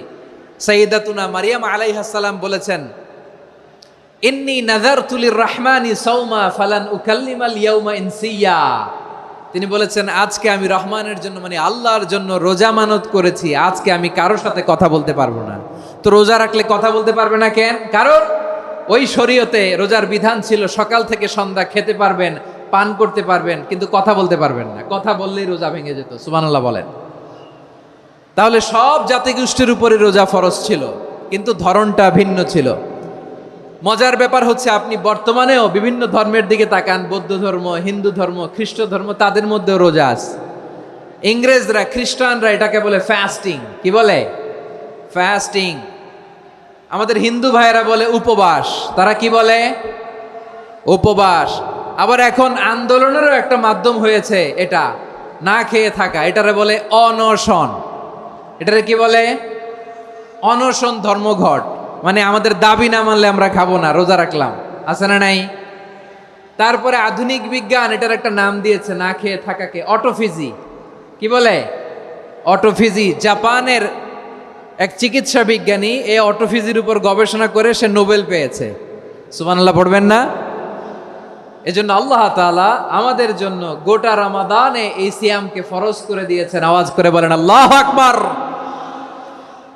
সাইয়্যিদাতুনা মারিয়াম আলাইহিস সালাম বলেছেন, ইন্নী নাযারতু লির-রাহমানি সাওমা ফালান উকাল্লিমাল ইয়াওমা ইনসিয়া। তিনি বলেছেন, আজকে আমি রহমানের জন্য, মানে আল্লাহর জন্য রোজা মানত করেছি, আজকে আমি কারোর সাথে কথা বলতে পারবো না। তো রোজা রাখলে কথা বলতে পারবে না কেন? কারণ ওই শরীয়তে রোজার বিধান ছিল সকাল থেকে সন্ধ্যা খেতে পারবেন, পান করতে পারবেন, কিন্তু কথা বলতে পারবেন না। কথা বললেই রোজা ভেঙে যেত। সুবহানাল্লাহ বলেন। তাহলে সব জাতিগোষ্ঠীর উপরে রোজা ফরজ ছিল, কিন্তু ধরনটা ভিন্ন ছিল। মজার ব্যাপার হচ্ছে, আপনি বর্তমানেও বিভিন্ন ধর্মের দিকে তাকান, বৌদ্ধ ধর্ম, হিন্দু ধর্ম, খ্রিস্ট ধর্ম, তাদের মধ্যেও রোজা আছে। ইংরেজরা, খ্রিস্টানরা এটাকে বলে ফাস্টিং। কি বলে? ফাস্টিং। আমাদের হিন্দু ভাইয়েরা বলে উপবাস। তারা কি বলে? উপবাস। আবার এখন আন্দোলনেরও একটা মাধ্যম হয়েছে এটা, না খেয়ে থাকা। এটারে বলে অনশন। এটারে কি বলে? অনশন ধর্মঘট। মানে আমাদের দাবি না মানলে আমরা খাবো না, রোজা রাখলাম। আছে না নাই? তারপরে আধুনিক বিজ্ঞান এটার একটা নাম দিয়েছে না খেয়ে থাকাকে, অটোফিজি। কি বলে? অটোফিজি। জাপানের এক চিকিৎসা বিজ্ঞানী এই অটোফিজির উপর গবেষণা করে সে নোবেল পেয়েছে। সুবহানাল্লাহ পড়বেন না? এজন্য আল্লাহ তাআলা আমাদের জন্য গোটা রমাদানে এই সিয়ামকে ফরজ করে দিয়েছেন। আওয়াজ করে বলেন আল্লাহু আকবার।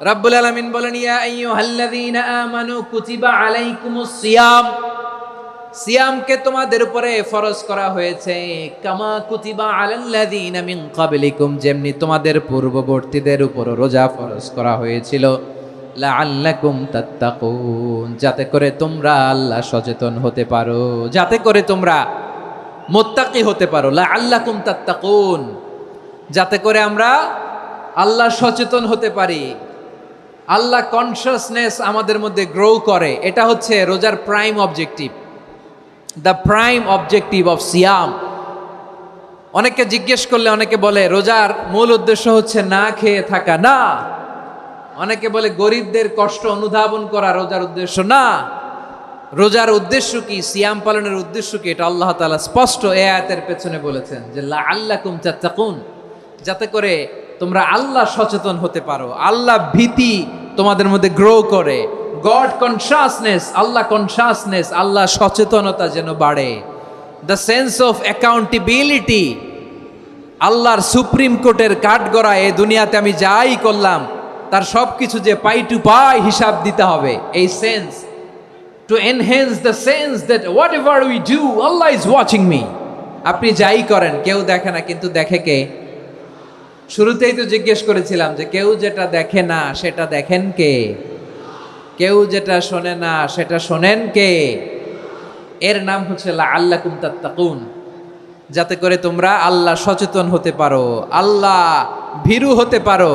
রাব্বুল আলামিন বলেন, ইয়া আইয়ুহাল্লাযীনা আমানু কুতিবা আলাইকুমুস সিয়াম। সিয়ামকে তোমাদের উপরে ফরজ করা হয়েছে, কামা কুতিবা আলাল্লাযীনা মিন ক্বাবলিকুম, যেমনি তোমাদের পূর্ববর্তীদের উপর রোজা ফরজ করা হয়েছিল, লাআল্লাকুম তাত্তাকুন, যাতে করে তোমরা আল্লাহ সচেতন হতে পারো, যাতে করে তোমরা মুত্তাকি হতে পারো। লাআল্লাকুম তাত্তাকুন, যাতে করে আমরা আল্লাহ সচেতন হতে পারি, আল্লাহ কনসিয়াসনেস আমাদের মধ্যে গ্রো করে। এটা হচ্ছে রোজার prime objective, the prime objective of সিয়াম। অনেকে জিজ্ঞেস করলে অনেকে বলে রোজার মূল উদ্দেশ্য হচ্ছে না খেয়ে থাকা। না। অনেকে বলে গরিবদের কষ্ট অনুধাবন করা রোজার উদ্দেশ্য। না। রোজার উদ্দেশ্য কি? সিয়াম পালনের উদ্দেশ্য কি? এটা আল্লাহ তাআলা স্পষ্ট এই আয়াতের পেছনে বলেছেন যে লাআল্লাকুম তাত্তাকুন, যাতে করে তোমরা আল্লাহ সচেতন হতে পারো, আল্লাহ ভীতি তোমাদের মধ্যে গ্রো করে, গড কনসিয়াসনেস, আল্লাহ কনসিয়াসনেস, আল্লাহ সচেতনতা যেন বাড়ে, দ্য সেন্স অফ অ্যাকাউন্টেবিলিটি আল্লাহর সুপ্রিম কোর্টের কাঠগড়া এই দুনিয়াতে আমি যাই করলাম তার সব কিছু যে পাই টু পাই হিসাব দিতে হবে। এই sense, two enhance the sense that what ever we do Allah is watching me. আপনি যাই করেন কেউ দেখে না, কিন্তু দেখে কে? শুরুতেই তো জিজ্ঞেস করেছিলাম যে কেউ যেটা দেখে না সেটা দেখেন কে? কেউ যেটা শোনে না সেটা শোনেন কে? এর নাম হচ্ছে লাআল্লাকুম তাত্তাকুন, যাতে করে তোমরা আল্লাহ সচেতন হতে পারো, আল্লাহ ভীরু হতে পারো।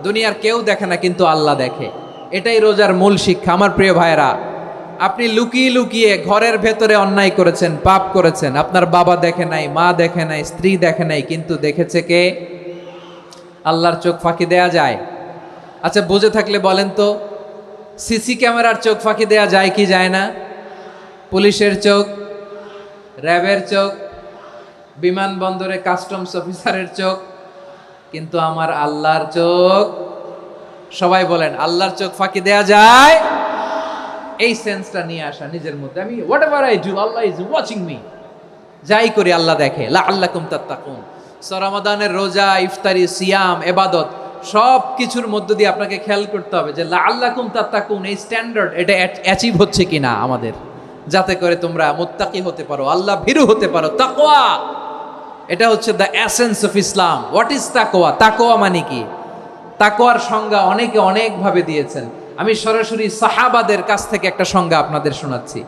দুনিয়ার কেউ দেখে না, কিন্তু আল্লাহ দেখে। এটাই রোজার মূল শিক্ষা। আমার প্রিয় ভাইরা, আপনি লুকিয়ে লুকিয়ে ঘরের ভেতরে অন্যায় করেছেন, পাপ করেছেন, আপনার বাবা দেখে নাই, মা দেখে নাই, স্ত্রী দেখে নাই, কিন্তু দেখেছে কে? আল্লাহর চোখ ফাঁকি দেয়া যায়? আচ্ছা, বুঝে থাকলে বলেন তো, সিসি ক্যামেরার চোখ ফাঁকি দেয়া যায় কি যায় না? পুলিশের চোখ, র্যাবের চোখ, বিমানবন্দরে কাস্টমস অফিসারের চোখ, কিন্তু আমার আল্লাহর চোখ? সবাই বলেন, আল্লাহর চোখ ফাঁকি দেয়া যায়? এই সেন্সটা নিয়ে আসা নিজের মধ্যে, আমি what ever I do Allah is watching me, যাই করি আল্লাহ দেখে। লাআল্লাকুম তাত্তাকুন। রমাদানের রোজা, ইফতারি, সিয়াম, ইবাদত সব কিছুর মধ্য দিয়ে আপনাকে খেয়াল করতে হবে যে লাআল্লাকুম তাত্তাকুন এই স্ট্যান্ডার্ড এটা অ্যাচিভ হচ্ছে কিনা আমাদের, যাতে করে তোমরা মুত্তাকি হতে পারো, আল্লাহ ভীরু হতে পারো। তাকওয়া, এটা হচ্ছে the essence of Islam. What is তাকওয়া? তাকওয়া মানে কি? তাকওয়ার সংজ্ঞা অনেকে অনেকভাবে দিয়েছেন। আমি সরাসরি সাহাবাদের কাছ থেকে একটা সংজ্ঞা আপনাদের শোনাচ্ছি।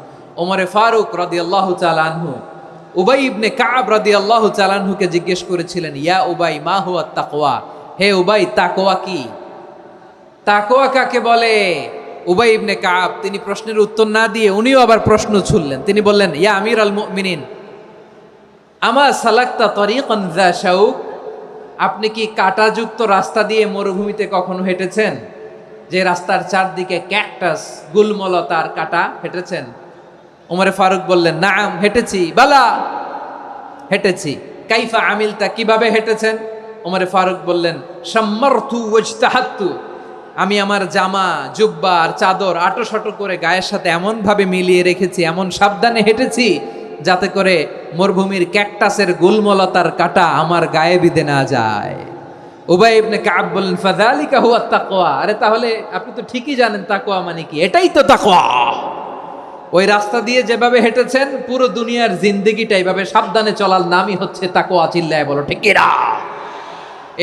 ওমরে ফারুক রাদিয়াল্লাহু তাআলা আনহু উবাই ইবনে কাব রাদিয়াল্লাহু তাআলা আনহুকে জিজ্ঞেস করেছিলেন, ইয়া উবাই মা হুয়া তাকওয়া? হে উবাই, তাকওয়া কি? তাকওয়া কাকে বলে? উবাই ইবনে কাব তিনি প্রশ্নের উত্তর না দিয়ে উনিও আবার প্রশ্ন ছুড়লেন। তিনি বললেন, ইয়া আমির আল মুমিনিন, আমা সালাকতা তরিকান যা শাউক? আপনি কি কাঁটাযুক্ত রাস্তা দিয়ে মরুভূমিতে কখনো হেঁটেছেন? যে রাস্তার চারদিকে ক্যাকটাস, গুলমলতার কাঁটা, হেঁটেছেন? ওমরে ফারুক বললেন, নাম, হেঁটেছি। বালা, হেঁটেছি। কাইফা আমিলতা, কিভাবে হেঁটেছেন? ওমরে ফারুক বললেন, শাম্মারতু ওয়াজতাহাত্তু, আমি আমার জামা, জুব্বা আর চাদর আটোসাটো করে গায়ের সাথে এমন ভাবে মিলিয়ে রেখেছি, এমন সাবধানে হেঁটেছি যাতে করে মরুভূমির ক্যাকটাসের গুলমলতার কাঁটা আমার গায়ে বিঁধে না যায়। উবাই ইবনে কাব বললেন, ফাযালিকা হুয়া তাকওয়া। আরে তাহলে আপনি তো ঠিকই জানেন তাকওয়া মানে কি, এটাই তো তাকওয়া। ওই রাস্তা দিয়ে যেভাবে হেঁটেছেন পুরো দুনিয়ার জিন্দেগিটা এইভাবে সাবধানে চলার নামই হচ্ছে তাকওয়া। চিল্লায় বলো ঠিক কিনা?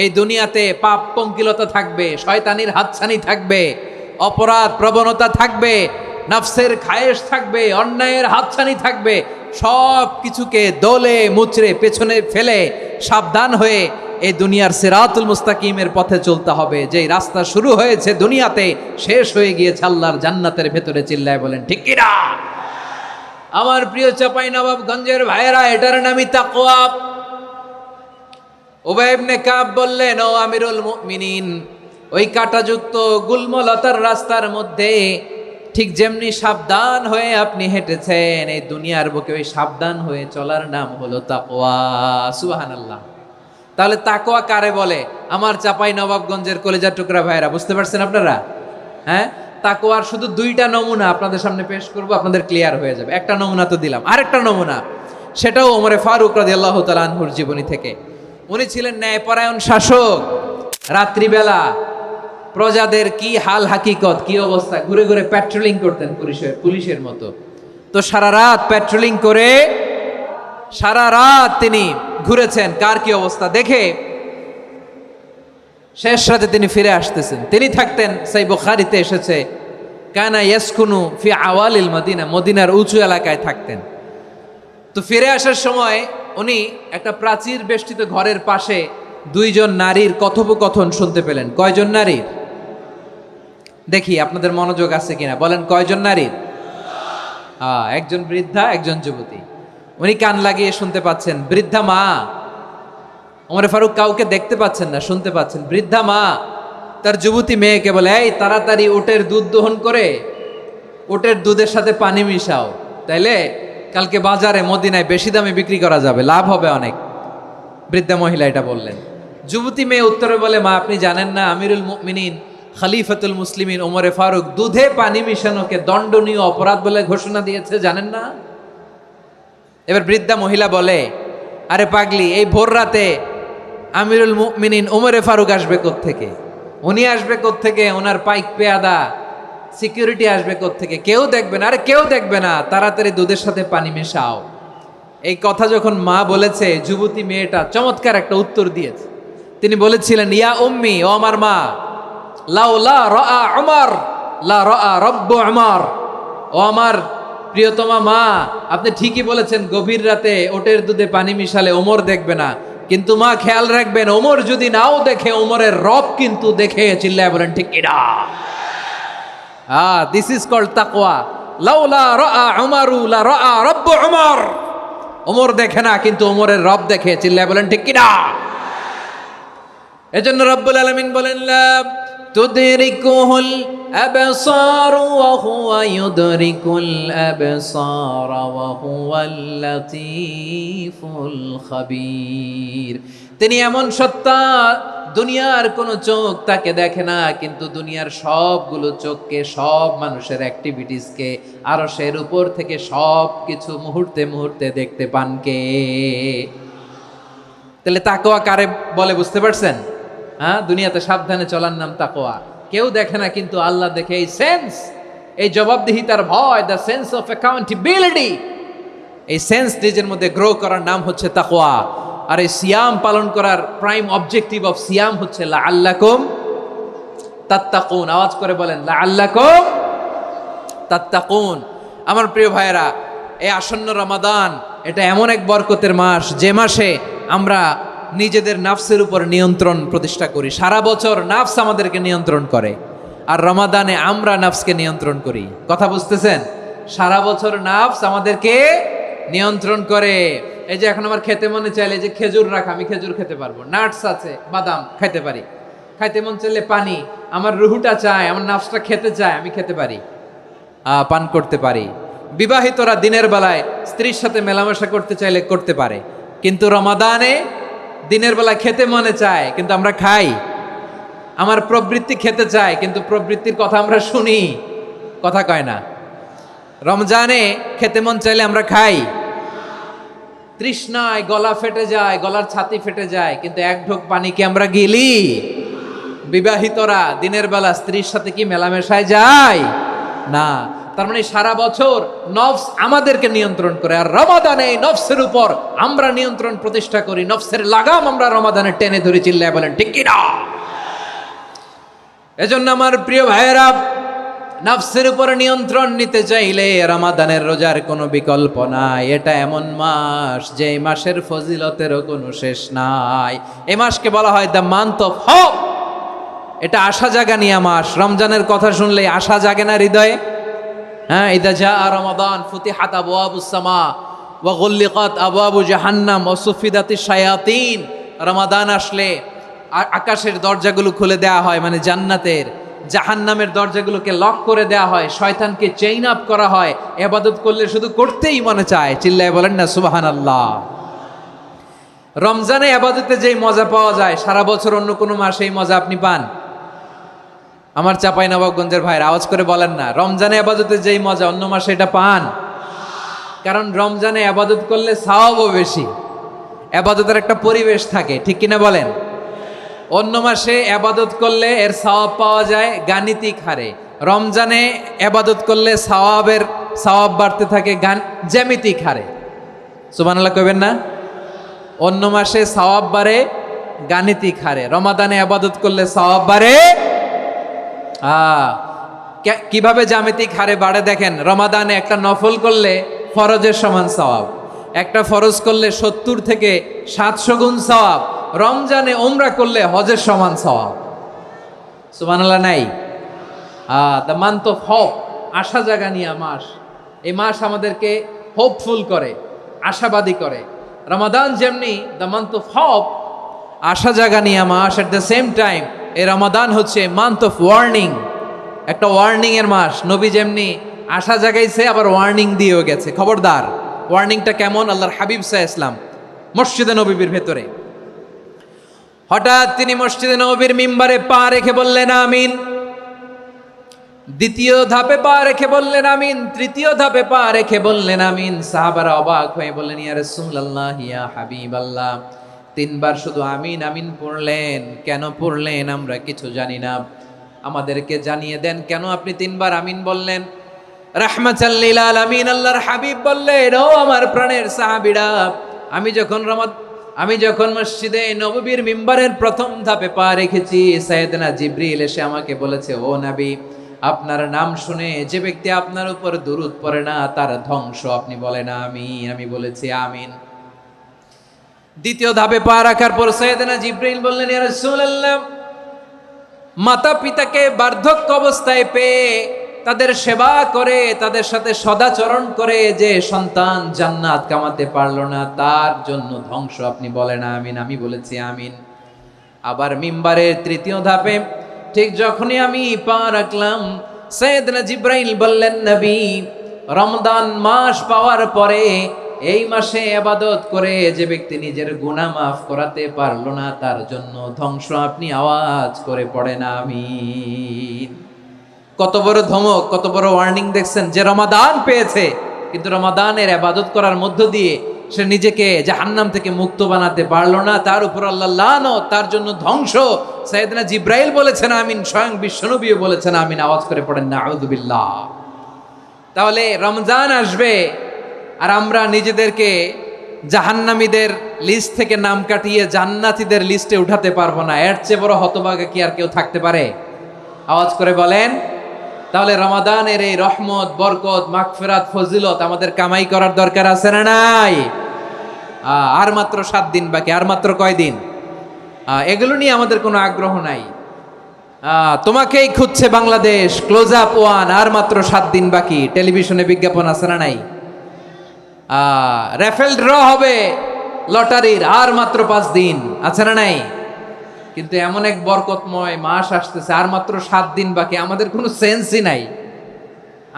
এই দুনিয়াতে পাপ পঙ্কিলতা থাকবে, শয়তানির হাতছানি থাকবে, অপরাধ প্রবণতা থাকবে, নফসের খায়েশ থাকবে, অন্যায়ের হাতছানি থাকবে। সব কিছুকে দোলে মুচড়ে পেছনে ফেলে সাবধান হয়ে এই দুনিয়ার সিরাতুল মুস্তাকিমের পথে চলতে হবে। যেই রাস্তা শুরু হয়েছে দুনিয়াতে, শেষ হয়ে গিয়েছে আল্লাহর জান্নাতের ভেতরে। চিল্লায় বলেন ঠিক কিনা? আমার প্রিয় চাঁপাইনবাবগঞ্জের ভাইয়েরা, এটার নামই তাকওয়া। উবাই ইবনে কাব বললেন, ও আমিরুল মুমিনিন, ওই কাঁটাযুক্ত গুলমলতার রাস্তার মধ্যে ঠিক যেমনি সাবধান হয়ে আপনি হেঁটেছেন, এই দুনিয়ার বুকে ওই সাবধান হয়ে চলার নাম হলো তাকওয়া। সুবহানাল্লাহ। তাহলে তাকওয়া কারে বলে? আমার চাঁপাইনবাবগঞ্জের কলেজার টুকরা ভাইয়েরা, বুঝতে পারছেন আপনারা? হ্যাঁ, তাকওয়ার শুধু দুইটা নমুনা আপনাদের সামনে পেশ করব, আপনাদের ক্লিয়ার হয়ে যাবে। একটা নমুনা তো দিলাম, আরেকটা নমুনা, সেটাও ওমরে ফারুক রাদিয়াল্লাহু তাআলা আনহুর জীবনী থেকে। উনি ছিলেন ন্যায়পরায়ণ শাসক। রাত্রিবেলা প্রজাদের কি হাল হাকিকত, কি অবস্থা, ঘুরে ঘুরে প্যাট্রোলিং করতেন পুলিশের মতো। তো সারা রাত প্যাট্রোলিং করে সারা রাত তিনি ঘুরেছেন কার কি অবস্থা দেখে। শেষ রাতে তিনি ফিরে আসতেছেন। তিনি থাকতেন, সেই বুখারীতে এসেছে, কানা ইয়াসকুনু ফি আওয়ালিল মদিনা, মদিনার উঁচু এলাকায় থাকতেন। তো ফিরে আসার সময় উনি একটা প্রাচীর বেষ্টিত ঘরের পাশে দুইজন নারীর কথোপকথন শুনতে পেলেন। কয়জন নারীর? দেখি আপনাদের মনোযোগ আছে কিনা, বলেন কয়জন নারীর? একজন বৃদ্ধা, একজন যুবতী। উনি কান লাগিয়ে শুনতে পাচ্ছেন। বৃদ্ধা মা, ওমর ফারুক কাউকে দেখতে পাচ্ছেন না, শুনতে পাচ্ছেন। বৃদ্ধা মা তার যুবতী মেয়েকে বলে, এই তাড়াতাড়ি উটের দুধ দহন করে উটের দুধের সাথে পানি মিশাও, তাইলে কালকে বাজারে মদিনায় বেশি দামে বিক্রি করা যাবে, লাভ হবে অনেক। বৃদ্ধা মহিলা এটা বললেন। যুবতী মেয়ে উত্তরে বলে, মা আপনি জানেন না আমিরুল মুমিনিন খলিফাতুল মুসলিমিন ওমরে ফারুক দুধে পানি মিশানোকে দণ্ডনীয় অপরাধ বলে ঘোষণা দিয়েছে, জানেন না? এবার বৃদ্ধা মহিলা বলে, আরে পাগলি, এই ভোর রাতে আমিরুল মুমিনিন ওমরে ফারুক আসবে থেকে? উনি আসবে থেকে? ওনার পাইক পেয়াদা সিকিউরিটি আসবে থেকে? কেউ দেখবে না। আরে কেউ দেখবে না, তাড়াতাড়ি দুধের সাথে পানি মেশাও। এই কথা যখন মা বলেছে, যুবতী মেয়েটা চমৎকার একটা উত্তর দিয়েছে। তিনি বলেছিলেন, ইয়া উম্মি, ও আমার মা, লাউলা রাআ উমর লা রাআ রব্বু উমর। ও আমার প্রিয়তমা মা, আপনি ঠিকই বলেছেন, গভীর রাতে ওটের দুধে পানি মিশালে ওমর দেখবে না, কিন্তু মা খেয়াল রাখবেন, ওমর যদি নাও দেখে, ওমরের রব কিন্তু দেখে। চিল্লায় বলেন ঠিক কিনা? দিস ইজ কল্ড তাকওয়া। লাউলা রাআ উমরু লা রাআ রব্বু উমর। ওমর দেখে না, কিন্তু ওমরের রব দেখে। চিল্লায় বলেন ঠিক কিনা? এজন্য রব্বুল আলামিন বলেন, লা তুদরিকুহুল আবসার ওয়া হুয়া ইউদরিকুল আবসার ওয়া হুয়াল লাতীফুল খাবীর। তিনি এমন সত্তা, দুনিয়ার কোনো চোখ তাকে দেখে না, কিন্তু দুনিয়ার সবগুলো চোখকে, সব মানুষের অ্যাক্টিভিটিসকে, আরশের উপর থেকে সব কিছু মুহূর্তে মুহূর্তে দেখতে পান কে? তাহলে তাকওয়া কারে বলে বুঝতে পারছেন? দুনিয়াতে সাবধানে চলার নাম তাকওয়া। কেউ দেখে না, কিন্তু আল্লাহ দেখে। এই সেন্স, এই জবাবদিহিতার ভয়, দ্য সেন্স অফ অ্যাকাউন্টেবিলিটি, এই সেন্স নিজের মধ্যে গ্রো করার নাম হচ্ছে তাকওয়া। আর এই সিয়াম পালন করার প্রাইম অবজেক্টিভ অফ সিয়াম হচ্ছে লাআল্লাকুম তাত্তাকুন। আওয়াজ করে বলেন, লাআল্লাকুম তাত্তাকুন। আমার প্রিয় ভাইয়েরা, এই আসন্ন রমাদান, এটা এমন এক বরকতের মাস, যে মাসে আমরা নিজেদের নাফসের উপর নিয়ন্ত্রণ প্রতিষ্ঠা করি। সারা বছর নাফস আমাদেরকে নিয়ন্ত্রণ করে, আর রমাদানে আমরা নাফসকে নিয়ন্ত্রণ করি। কথা বুঝতেছেন? সারা বছর নাফস আমাদেরকে নিয়ন্ত্রণ করে। এই যে এখন আমার খেতে মনে চাইলে যে খেজুর রাখা, আমি খেজুর খেতে পারবো, নাটস আছে, বাদাম খাইতে পারি। খাইতে মন চাইলে পানি, আমার রুহুটা চায়, আমার নাফসটা খেতে চায়, আমি খেতে পারি, পান করতে পারি। বিবাহিতরা দিনের বেলায় স্ত্রীর সাথে মেলামেশা করতে চাইলে করতে পারে, কিন্তু রমাদানে দিনের বেলায় খেতে মনে চায়, কিন্তু আমরা খাই। আমার প্রবৃত্তি খেতে চায়, কিন্তু প্রবৃত্তির কথা আমরা শুনি, কথা কয় না। রমজানে খেতে মন চাইলে আমরা খাই, তৃষ্ণায় গলা ফেটে যায়, গলার ছাতি ফেটে যায়, কিন্তু এক ঢোক পানি কি আমরা গিলি? বিবাহিতরা দিনের বেলা স্ত্রীর সাথে কি মেলামেশায় যায়? না। তার মানে সারা বছর নফস আমাদেরকে নিয়ন্ত্রণ করে, আর রমাদানে নফসের উপর আমরা নিয়ন্ত্রণ প্রতিষ্ঠা করি। নফসের লাগাম আমরা রমাদানে টেনে ধরে। চিল্লায় বলেন ঠিক কিনা? এজন্য আমার প্রিয় ভাইয়েরা, নফসের উপর নিয়ন্ত্রণ নিতে চাইলে রমাদানের রোজার কোনো বিকল্প নাই। এটা এমন মাস, যে মাসের ফজিলতেরও কোনো শেষ নাই। এই মাসকে বলা হয় দ্য মান্থ অফ হোপ। এটা আশা জাগানিয়া মাস। রমজানের কথা শুনলে আশা জাগে না হৃদয়ে? ইদা জাআ রমাদান ফুতিহাত আবওয়াবুস সামা ওয়া গুল্লিকাত আবওয়াবু জাহান্নাম ওয়া সুফিদাতিশ শায়াতিন। রমাদান আসলে আকাশের দরজাগুলো খুলে দেওয়া হয়, মানে জান্নাতের। জাহান্নামের দরজাগুলোকে লক করে দেওয়া হয়, শয়তানকে চেইন আপ করা হয়। ইবাদত করলে শুধু করতেই মনে চায়। চিল্লায় বলেন না সুবহানাল্লাহ। রমজানে ইবাদতে যেই মজা পাওয়া যায়, সারা বছর অন্য কোনো মাসে এই মজা আপনি পান? আমার চাঁপাইনবাবগঞ্জের ভাইরা আওয়াজ করে বলেন না, রমজানে ইবাদতে যেই মজা অন্য মাসে এটা পান? কারণ রমজানে ইবাদত করলে সওয়াবও বেশি, ইবাদতের একটা পরিবেশ থাকে, ঠিক কিনা বলেন? অন্য মাসে ইবাদত করলে এর সওয়াব পাওয়া যায় গাণিতিক হারে, রমজানে ইবাদত করলে সওয়াব বাড়তে থাকে জ্যামিতিক হারে। সুবহানাল্লাহ কইবেন না? অন্য মাসে সওয়াব বাড়ে গাণিতিক হারে, রমাদানে ইবাদত করলে সওয়াব বাড়ে কিভাবে জ্যামিতিক হারে বাড়ে দেখেন। রমাদানে একটা নফল করলে ফরজের সমান সওয়াব, একটা ফরজ করলে 70 থেকে 700 গুণ সওয়াব। রমজানে উমরা করলে হজের সমান সওয়াব। সুবহানাল্লাহ নাই? দ্য মান্থ অফ হোপ, আশা জাগানিয়া মাস। এই মাস আমাদেরকে হোপফুল করে, আশাবাদী করে। রমাদান যেমনি দ্য মান্থ অফ হোপ, আশা জাগানিয়া মাস, এট দ্য সেম টাইম এই রমাদান হচ্ছে মান্থ অফ ওয়ার্নিং, একটা ওয়ার্নিং এর মাস। নবী যেমনি আশা জাগাইছে, আবার ওয়ার্নিং দিয়েও গেছে, খবরদার। ওয়ার্নিংটা কেমন? আল্লাহর হাবিব সাল্লাল্লাহু আলাইহি ওয়াসাল্লাম মসজিদে নববীর ভেতরে, হঠাৎ তিনি মসজিদে নববীর মিম্বারে পা রেখে বললেন আমিন। দ্বিতীয় ধাপে পা রেখে বললেন আমিন, তৃতীয় ধাপে পা রেখে বললেন আমিন। সাহাবারা অবাক হয়ে বললেন, ইয়া রাসূলুল্লাহ, ইয়া হাবিবাল্লাহ, তিনবার শুধু আমিন আমিন পড়লেন। কেন পড়লেন আমরা কিছু জানি না, আমাদেরকে জানিয়ে দেন কেন আপনি তিনবার আমিন বললেন। রাহমাতাল লিল আলামিন আল্লাহর হাবিব বললেন, ও আমার প্রাণের সাহাবীরা, আমি যখন মসজিদে নববীর মিম্বারের প্রথম ধাপে পা রেখেছি, সাইয়েদনা জিবরিল এসে আমাকে বলেছে, ও নবী, আপনার নাম শুনে যে ব্যক্তি আপনার উপর দুরূদ পড়ে না তার ধ্বংস। আপনি বলেন আমিন। আমি বলেছি আমিন। দ্বিতীয় ধাপে পা রাখার পর সাইয়েদনা জিবরিল বললেন, ইয়া রাসূলুল্লাহ, মাতা পিতাকে বার্ধক্য অবস্থায় পেয়ে তাদের সেবা করে, তাদের সাথে সদাচরণ করে যে সন্তান জান্নাত কামাতে পারলো না তার জন্য ধ্বংস। আপনি বলেন আমিন। আমি বলেছি আমিন। আবার মিম্বারের তৃতীয় ধাপে ঠিক যখনই আমি পা রাখলাম, সাইয়েদনা জিবরাইল বললেন, নবী, রমজান মাস পাওয়ার পরে এই মাসে ইবাদত করে যে ব্যক্তি নিজের গুনাহ মাফ করাতে পারলো না তার জন্য ধ্বংস। আপনি আওয়াজ করে পড়েন আমিন। কত বড় ধমক, কত বড় ওয়ার্নিং দেখছেন, যে রমাদান পেয়েছে কিন্তু রমাদানের ইবাদত করার মধ্য দিয়ে সে নিজেকে জাহান্নাম থেকে মুক্ত বানাতে পারলো না, তার উপর আল্লাহ লানত, তার জন্য ধ্বংস। সাইয়েদনা জিবরাইল বলেছেন আমিন, স্বয়ং বিশ্বনবীও বলেছেন আমিন। আওয়াজ করে পড়েন নাউযুবিল্লাহ। তাহলে রমজান আসবে আর আমরা নিজেদেরকে জাহান্নামীদের লিস্ট থেকে নাম কাটিয়ে জান্নাতীদের লিস্টে উঠাতে পারবো না। এর চেয়ে বড় হতভাগা কি আর কেউ থাকতে পারে? আওয়াজ করে বলেন। তাহলে রমাদানের এই রহমত, বরকত, মাগফিরাত, ফজিলত আমাদের কামাই করার দরকার আছে না নাই? আর মাত্র 7 দিন বাকি। আর মাত্র কয় দিন? এগুলো নিয়ে আমাদের কোনো আগ্রহ নাই। তোমাকেই খুঁজছে বাংলাদেশ, ক্লোজ আপ ওয়ান, আর মাত্র 7 দিন বাকি। টেলিভিশনে বিজ্ঞাপন আছে না নাই? রেফেল ড্র হবে লটারির, আর মাত্র 5 দিন, আছে না নাই? কিন্তু এমন এক বরকতময় মাস আসতেছে, আর মাত্র 7 দিন বাকি। আমাদের কোনো সেন্সই নাই,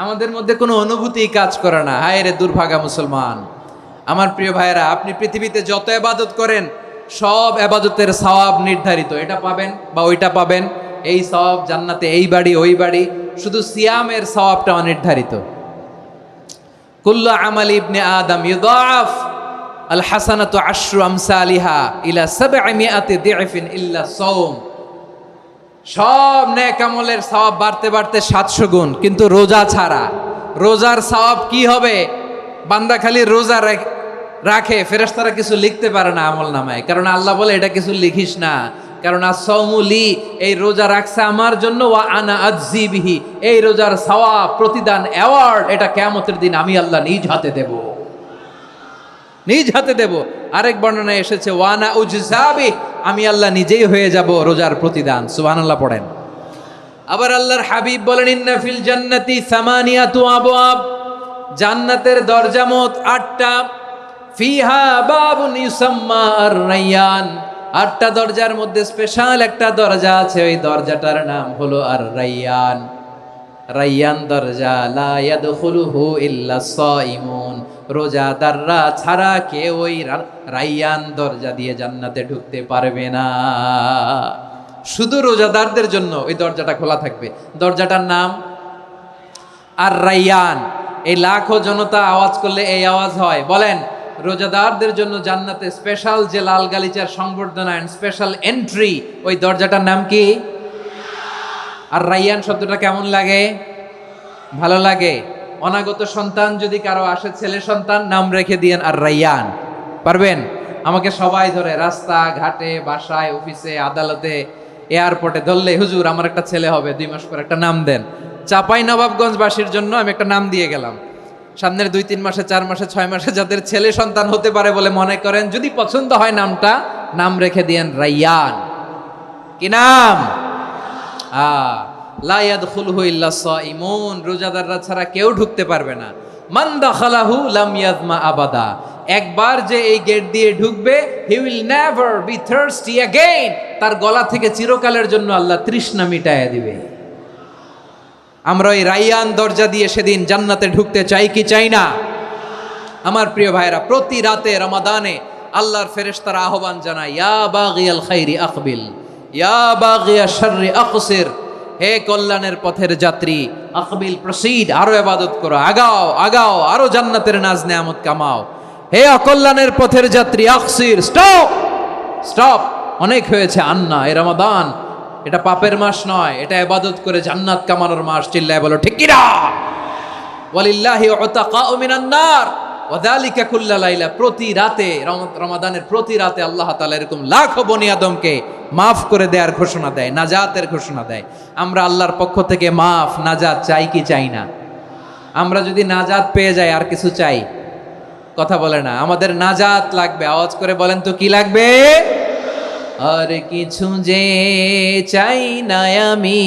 আমাদের মধ্যে কোনো অনুভূতি কাজ করে না। হায় রে দুর্ভাগা মুসলমান। আমার প্রিয় ভাইয়েরা, আপনি পৃথিবীতে যত ইবাদত করেন সব ইবাদতের সওয়াব নির্ধারিত। এটা পাবেন বা ওইটা পাবেন, এই সওয়াব জান্নাতে, এই বাড়ি ওই বাড়ি। শুধু সিয়ামের সওয়াবটা অনির্ধারিত। কুল্লু আমালি ইবনে আদম ইউদাআফ আল হাসানাতু আশরু আমসালিহা ইলা 700 দি'ফিন ইল্লা সাওম। সব নেক আমলের সওয়াব বাড়তে বাড়তে 700 গুণ, কিন্তু রোজা ছাড়া। রোজার সওয়াব কি হবে? বান্দা খালি রোজা রাখে, ফেরেশতারা কিছু লিখতে পারে না আমল নামায়, কারণ আল্লাহ বলে এটা কিছু লিখিস না, কারণ as-সাওমু লি, এই রোজা রাখছে আমার জন্য, ওয়া আনা আজজি বিহি, এই রোজার সওয়াব, প্রতিদান, অ্যাওয়ার্ড এটা কিয়ামতের দিন আমি আল্লাহ নিজ হাতে দেব, নিজ হাতে দেব। আরেক বর্ণনায় এসেছে ওয়ানা উজজাবি, আমি আল্লাহ নিজেই হয়ে যাব রোজার প্রতিদান। সুবহানাল্লাহ পড়েন। আবার আল্লাহর হাবিব বলেন, ইন্না ফিল জান্নাতি সামানিয়াতু আবওয়াব, জান্নাতের দরজা মোট 8টা। ফিহা বাবুন ইউসাম্মা আর-রায়্যান, 8টা দরজার মধ্যে স্পেশাল একটা দরজা আছে, ওই দরজাটার নাম হলো আর-রায়্যান। রায়্যান দরজা, লা ইয়াদখুলুহু ইল্লা সাইমুন, রোজাদাররা ছাড়া কেউ ওই রায়্যান দরজা দিয়ে জান্নাতে ঢুকতে পারবে না। শুধু রোজাদারদের জন্য ওই দরজাটা খোলা থাকবে। দরজাটার নাম আর-রায়্যান। এই লাখো জনতা আওয়াজ করলে এই আওয়াজ হয়। বলেন, রোজাদারদের জন্য জান্নাতে স্পেশাল যে লাল গালিচার সংবর্ধনা এন্ড স্পেশাল এন্ট্রি, ওই দরজাটার নাম কি? আর-রায়্যান শব্দটা কেমন লাগে? ভালো লাগে। অনাগত সন্তান যদি কারো আসে, ছেলে সন্তান, নাম রেখে দিয়েন আর-রায়্যান। পারবেন? আমাকে সবাই ধরে রাস্তা ঘাটে, বাসায়, অফিসে, আদালতে, এয়ারপোর্টে ধরলে, হুজুর আমার একটা ছেলে হবে 2 মাস পর, একটা নাম দেন। চাপাই নবাবগঞ্জবাসীর জন্য আমি একটা নাম দিয়ে গেলাম। সামনের 2-3 মাসে, 4 মাসে, 6 মাসে যাদের ছেলে সন্তান হতে পারে বলে মনে করেন, যদি পছন্দ হয় নামটা, নাম রেখে দিয়েন রায়্যান। কি নাম? লা ইয়াদখুলুহু ইল্লা সাইমুন, রোজাদাররা ছাড়া কেউ ঢুকতে পারবে না। মান দাখালাহু লাম ইয়াযমা আবাদা, একবার যে এই গেট দিয়ে ঢুকবে, he will never be thirsty again, তার গলা থেকে চিরকালের জন্য আল্লাহ তৃষ্ণা মিটাইয়া দিবে। আমরা ওই রায়্যান দরজা দিয়ে সেদিন জান্নাতে ঢুকতে চাই কি চাই না? আমার প্রিয় ভাইরা, প্রতি রাতে রমাদানে আল্লাহর ফেরেশতারা আহ্বান জানায়, ইয়া বাগিয়াল খাইরি আকবিল, ইয়া বাগিয়াশ শাররি আকসির, হে কল্যাণের পথের যাত্রী, আকবিল, প্রসিড, আরো ইবাদত করো, আগাও আগাও, আরো জান্নাতের নাজ নেয়ামত কামাও। হে অকল্যাণের পথের যাত্রী, আকসির, স্টপ, স্টপ, অনেক হয়েছে আন্না, এ রমাদান এটা পাপের মাস নয়, এটা ইবাদত করে জান্নাত কামানোর মাস। চিল্লায় বলো ঠিক কিনা? ওয়ালিল্লাহি উতাকাউ মিনান নার ওয়া যালিকা কুল্লা লাইলা। প্রতি রাতে, রমাদানের প্রতি রাতে আল্লাহ তাআলা এরকম লাখো বনি আদমকে মাফ করে দেওয়ার ঘোষণা দেয়, নাজাতের ঘোষণা দেয়। আমরা আল্লাহর পক্ষ থেকে মাফ, নাজাত চাই কি চাই না? আমরা যদি নাজাত পেয়ে যাই আর কিছু চাই? কথা বলে না। আমাদের নাজাত লাগবে। আওয়াজ করে বলেন তো কি লাগবে? আর কিছু যে চাই না আমি,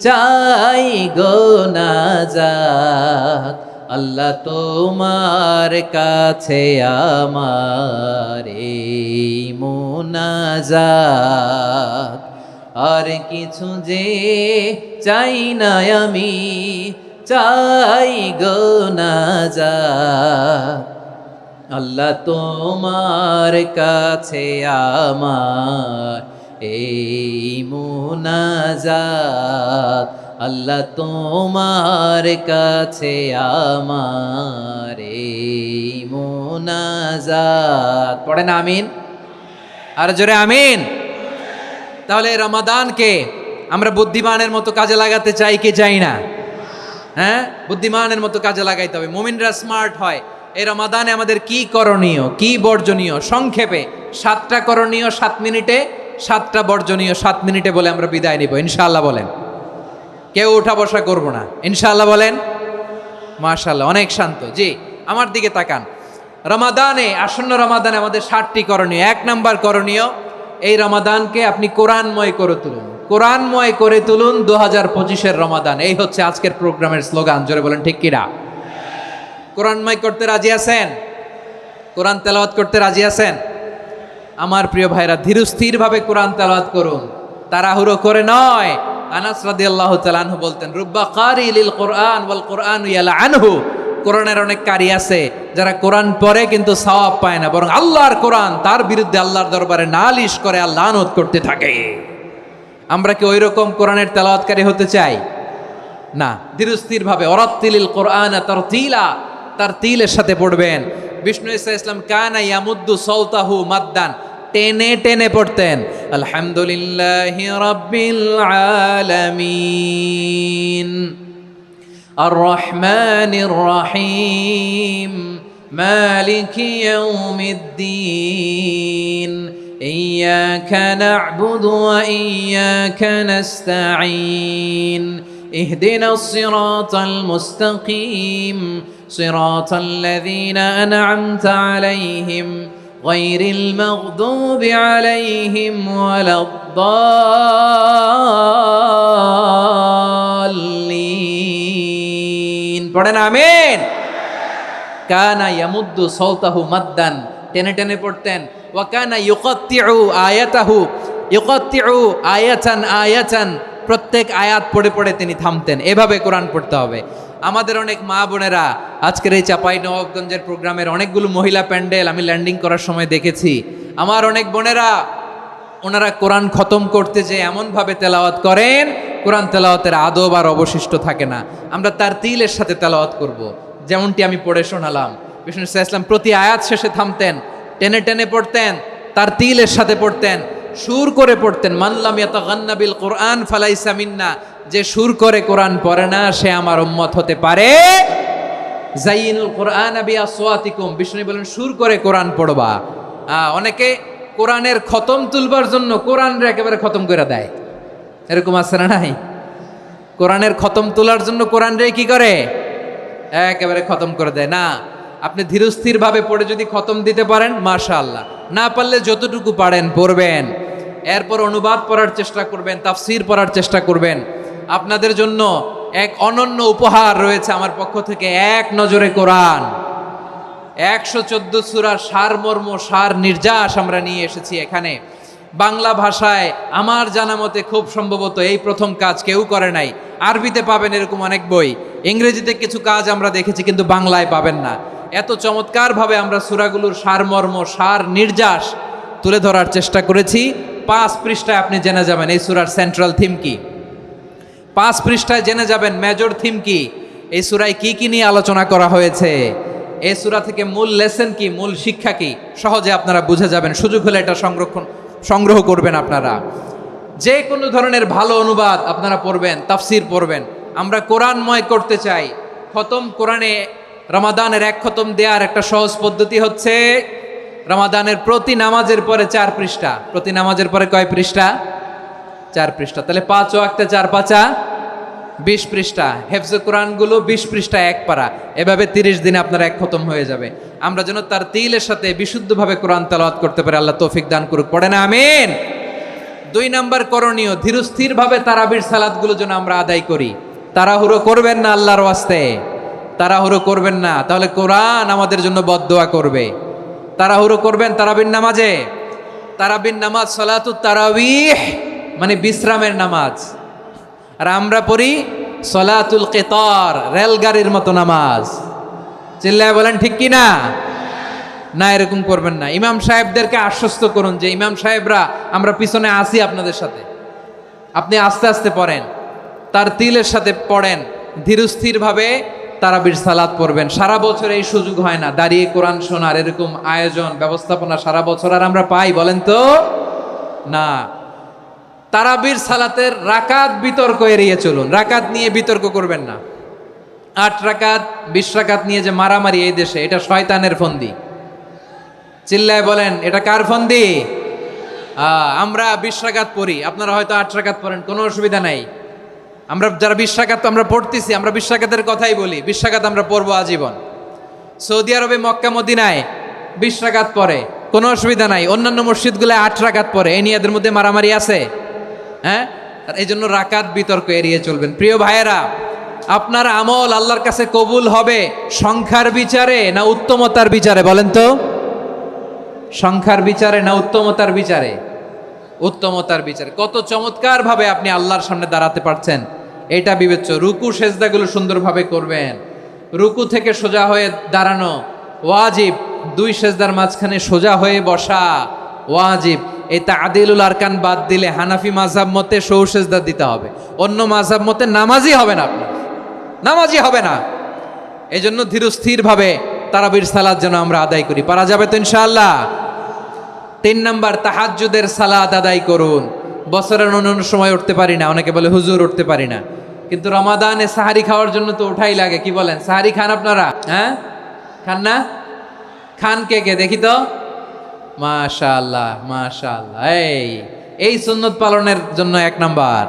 চাই গো নাজাত। আল্লাহ তোমার কাছে আমার এই মুনাজাত। আর কিছু যে চাই না আমি, চাই গো নাজাত। আল্লাহ তোমার কাছে আমার এই মুনাজাত। আল্লাহ তোমার কাছে আমার এই মুনাজাত। পড়েন আমিন, আর জোরে আমিন। তাহলে রমাদানকে আমরা বুদ্ধিমানের মতো কাজে লাগাতে চাই কি চাই না? হ্যাঁ, বুদ্ধিমানের মতো কাজে লাগাইতে হবে। মুমিনরা স্মার্ট হয়। এই রমাদানে আমাদের কি করণীয়, কি বর্জনীয়? সংক্ষেপে 7টা করণীয় 7 মিনিটে, 7টা বর্জনীয় 7 মিনিটে বলে আমরা বিদায় নিব ইনশাআল্লাহ। বলেন, কেউ উঠা বসা করব না ইনশাআল্লাহ। বলেন মাশাআল্লাহ, অনেক শান্ত। জি, আমার দিকে তাকান। রমাদানে, আসন্ন রমাদানে আমাদের 7টি করণীয়। 1 নাম্বার করণীয়, এই রমাদানকে আপনি কোরআনময় করে তুলুন। কোরআনময় করে তুলুন 2025-এর রমাদান। এই হচ্ছে আজকের প্রোগ্রামের স্লোগান। জোরে বলেন ঠিক কিনা? কোরআনময় করতে রাজি আছেন? কোরআন তেলাওয়াত করতে রাজি আছেন? আমার প্রিয় ভাইরা, ধীরস্থিরভাবে কোরআন তেলাওয়াত করুন, তাড়াহুড়ো করে নয়। আনাস রাদিয়াল্লাহু তাআলা আনহু বলতেন, রুব্বা কারি লিল কোরআন ওয়াল কোরআন ইয়ালআনহু। কোরআনের অনেক কারি আছে যারা কোরআন পড়ে কিন্তু সওয়াব পায় না, বরং আল্লাহর কোরআন তার বিরুদ্ধে আল্লাহর দরবারে নালিশ করে আর লানত করতে থাকে। আমরা কি ওই রকম কোরআনের তেলাওয়াতকারী হতে চাই? না। ধীরস্থিরভাবে, ওয়ারাত্তিলিল কোরআন তারতিলা, তারতিলের সাথে পড়বেন। বিষ্ণু ঈসা ইসলাম কানা ইয়ামুদ্দু সাওতাহু মাদ্দান, টেনে টেনে পড়তেন। আলহামদুলিল্লাহি রাব্বিল আলামিন আর রহমানির রহিম মালিকি ইয়াউমিদ্দিন ইয়্যাকা না'বুদু ওয়া ইয়্যাকা নাস্তাঈন ইহদিনাস সিরাতাল মুস্তাকিম সিরাতাল লাযীনা আন'আমতা আলাইহিম গায়রিল মাগদুবি আলাইহিম ওয়ালাদ-দাল্লিন। পড়েন আমিন। কানা ইয়ামুদ্দু সাওতাহু মাদ্দান, টেনে টেনে পড়তেন। ওয়া কানা ইউকাত্তিউ আয়াতাহু, ইউকাত্তিউ আয়াতান আয়াতান, প্রত্যেক আয়াত পড়ে পড়ে তিনি থামতেন। এভাবে কোরআন পড়তে হবে। আমাদের অনেক মা বোনেরা, আজকের এই চাঁপাইনবাবগঞ্জের প্রোগ্রামের অনেকগুলো মহিলা প্যান্ডেল আমি ল্যান্ডিং করার সময় দেখেছি। আমার অনেক বোনেরা, ওনারা কোরআন খতম করতে যে এমনভাবে তেলাওয়াত করেন, কোরআন তেলাওয়াতের আদব আর অবশিষ্ট থাকে না। আমরা তারতিলের সাথে তেলাওয়াত করব, যেমনটি আমি পড়ে শোনালাম। বিষ্ণু ইসলাম প্রতি আয়াত শেষে থামতেন, টেনে টেনে পড়তেন, তারতিলের সাথে পড়তেন, সুর করে পড়তেন। মানলাম ইয়াতাগান্না বিল কোরআন ফালাইসা মিন্না, যে সুর করে কোরআন পড়ে না সে আমার উম্মত হতে পারে। যাইনুল কোরআন বিআসওয়াতিকুম, বিষ্ণু বলেন সুর করে কোরআন পড়বা। অনেকে কোরআনের খতম তুলবার জন্য কোরআনরে একেবারে খতম করে দেয়, এরকম আছে না নাই? কোরআনের খতম তোলার জন্য কোরআনরে কি করে? একেবারে খতম করে দেয়। না, আপনি ধীরস্থিরভাবে পড়ে যদি খতম দিতে পারেন মাশাআল্লাহ, না পারলে যতটুকু পারেন পড়বেন। এরপর অনুবাদ পড়ার চেষ্টা করবেন, তাফসির পড়ার চেষ্টা করবেন। আপনাদের জন্য এক অনন্য উপহার রয়েছে আমার পক্ষ থেকে, এক নজরে কোরআন। 114 সূরার সারমর্ম, সার নির্যাস আমরা নিয়ে এসেছি এখানে। বাংলা ভাষায় আমার জানা মতে খুব সম্ভবত এই প্রথম কাজ, কেউ করে নাই। আরবিতে পাবেন এরকম অনেক বই, ইংরেজিতে কিছু কাজ আমরা দেখেছি, কিন্তু বাংলায় পাবেন না। এত চমৎকারভাবে আমরা সূরাগুলোর সারমর্ম, সার নির্যাস তুলে ধরার চেষ্টা করেছি। 5 পৃষ্ঠায় আপনি জেনে যাবেন এই সূরার সেন্ট্রাল থিম কি। 5 পৃষ্ঠায় জেনে যাবেন মেজর থিম কি, এই সূরায় কি কি নিয়ে আলোচনা করা হয়েছে। এই সূরা থেকে মূল লেসন কি, মূল শিক্ষা কি সহজে আপনারা বুঝে যাবেন। সুযোগ হলে এটা সংগ্রহ করবেন আপনারা। যে কোনো ধরনের ভালো অনুবাদ আপনারা পড়বেন, তাফসির পড়বেন। আমরা কোরআনময় করতে চাই। খতম কোরআনে রমাদানের এক খতম দেওয়ার একটা সহজ পদ্ধতি হচ্ছে রমাদানের প্রতি নামাজের পরে 4 পৃষ্ঠা। প্রতি নামাজের পরে কয় পৃষ্ঠা? 4 পৃষ্ঠা। তাহলে 5 ওয়াক্তে 4 পাঁচা 20 পৃষ্ঠা। হেফজে কোরআনগুলো 20 পৃষ্ঠা এক পারা। এভাবে 30 দিনে আপনার এক খতম হয়ে যাবে। আমরা যেন তার তিলের সাথে বিশুদ্ধভাবে কোরআন তেলাওয়াত করতে পারি। আল্লাহ তৌফিক দান করুক। পড়ে না আমিন। 2 নাম্বার করণীয়, ধীরস্থিরভাবে তারাবির সালাতগুলো যেন আমরা আদায় করি। তাড়াহুড়ো করবেন না আল্লাহর ওয়াস্তে, তাড়াহুড়ো করবেন না, তাহলে কোরআন আমাদের জন্য বদদোয়া করবে। তাড়াহুড়ো করবেন তারাবির নামাজে। তারাবির নামাজ সালাতুত তারাবিহ মানে বিশ্রামের নামাজ। আর আমরা পড়ি সলাতুল কিতার, রেলগাড়ির মতো নামাজ। চিল্লায় বলেন ঠিক কি না? না, এরকম করবেন না। ইমাম সাহেবদেরকে আশ্বস্ত করুন যে ইমাম সাহেবরা আমরা পিছনে আসি আপনাদের সাথে, আপনি আস্তে আস্তে পড়েন, তার তিলের সাথে পড়েন, ধীরস্থিরভাবে তারাবির সালাত পড়বেন। সারা বছর এই সুযোগ হয় না দাঁড়িয়ে কোরআন শোনার, এরকম আয়োজন ব্যবস্থাপনা সারা বছর আর আমরা পাই বলেন তো না। তারাবির সালাতের রাকাত বিতর্ক এড়িয়ে চলুন। রাকাত নিয়ে বিতর্ক করবেন না। 8 রাকাত 20 রাকাত নিয়ে যে মারামারি এই দেশে, এটা শয়তানের ফন্দি। চিল্লায় বলেন এটা কার ফন্দি? আমরা 20 রাকাত পড়ি, আপনারা হয়তো 8 রাকাত পড়েন, কোনো অসুবিধা নাই। আমরা যারা 20 রাকাত আমরা পড়তেছি, আমরা 20 রাকাতের কথাই বলি। 20 রাকাত আমরা পড়বো আজীবন। সৌদি আরবে মক্কা মদিনায় 20 রাকাত পড়ে, কোনো অসুবিধা নাই। অন্যান্য মসজিদগুলো 8 রাকাত পড়ে। এই নিয়ে এদের মধ্যে মারামারি আছে? হ্যাঁ, এই জন্য রাকাত বিতর্ক এড়িয়ে চলবেন। প্রিয় ভাইয়েরা, আপনার আমল আল্লাহর কাছে কবুল হবে সংখ্যার বিচারে না উত্তমতার বিচারে বলেন তো? সংখ্যার বিচারে না উত্তমতার বিচারে? উত্তমতার বিচারে। কত চমৎকার ভাবে আপনি আল্লাহর সামনে দাঁড়াতে পারছেন এটা বিবেচ্য। রুকু সেজদাগুলো সুন্দরভাবে করবেন। রুকু থেকে সোজা হয়ে দাঁড়ানো ওয়াজিব। 2 সেজদার মাঝখানে সোজা হয়ে বসা ওয়াজিব। এই তাদিলুল আরকান বাদ দিলে হানাফি মাযহাব মতে সৌ সেজদা দিতে হবে। অন্য মাযহাব মতে নামাজই হবে না, আপনার নামাজই হবে না। এই জন্য ধীরস্থিরভাবে তারাবির সালাত যেন আমরা আদায় করি। পারা যাবে তো ইনশাআল্লাহ? 3 নাম্বার, তাহাজ্জুদের সালাত আদায় করুন। বছরের অন্য সময় উঠতে পারি না, অনেকে বলে হুজুর উঠতে পারি না, কিন্তু রমাদানে সাহারি খাওয়ার জন্য তো ওঠাই লাগে। কি বলেন, সাহারি খান আপনারা? হ্যাঁ, খান না? খান কে কে দেখি তো? মাশাআল্লাহ মাশাআল্লাহ। এই সুন্নত পালনের জন্য 1 নাম্বার।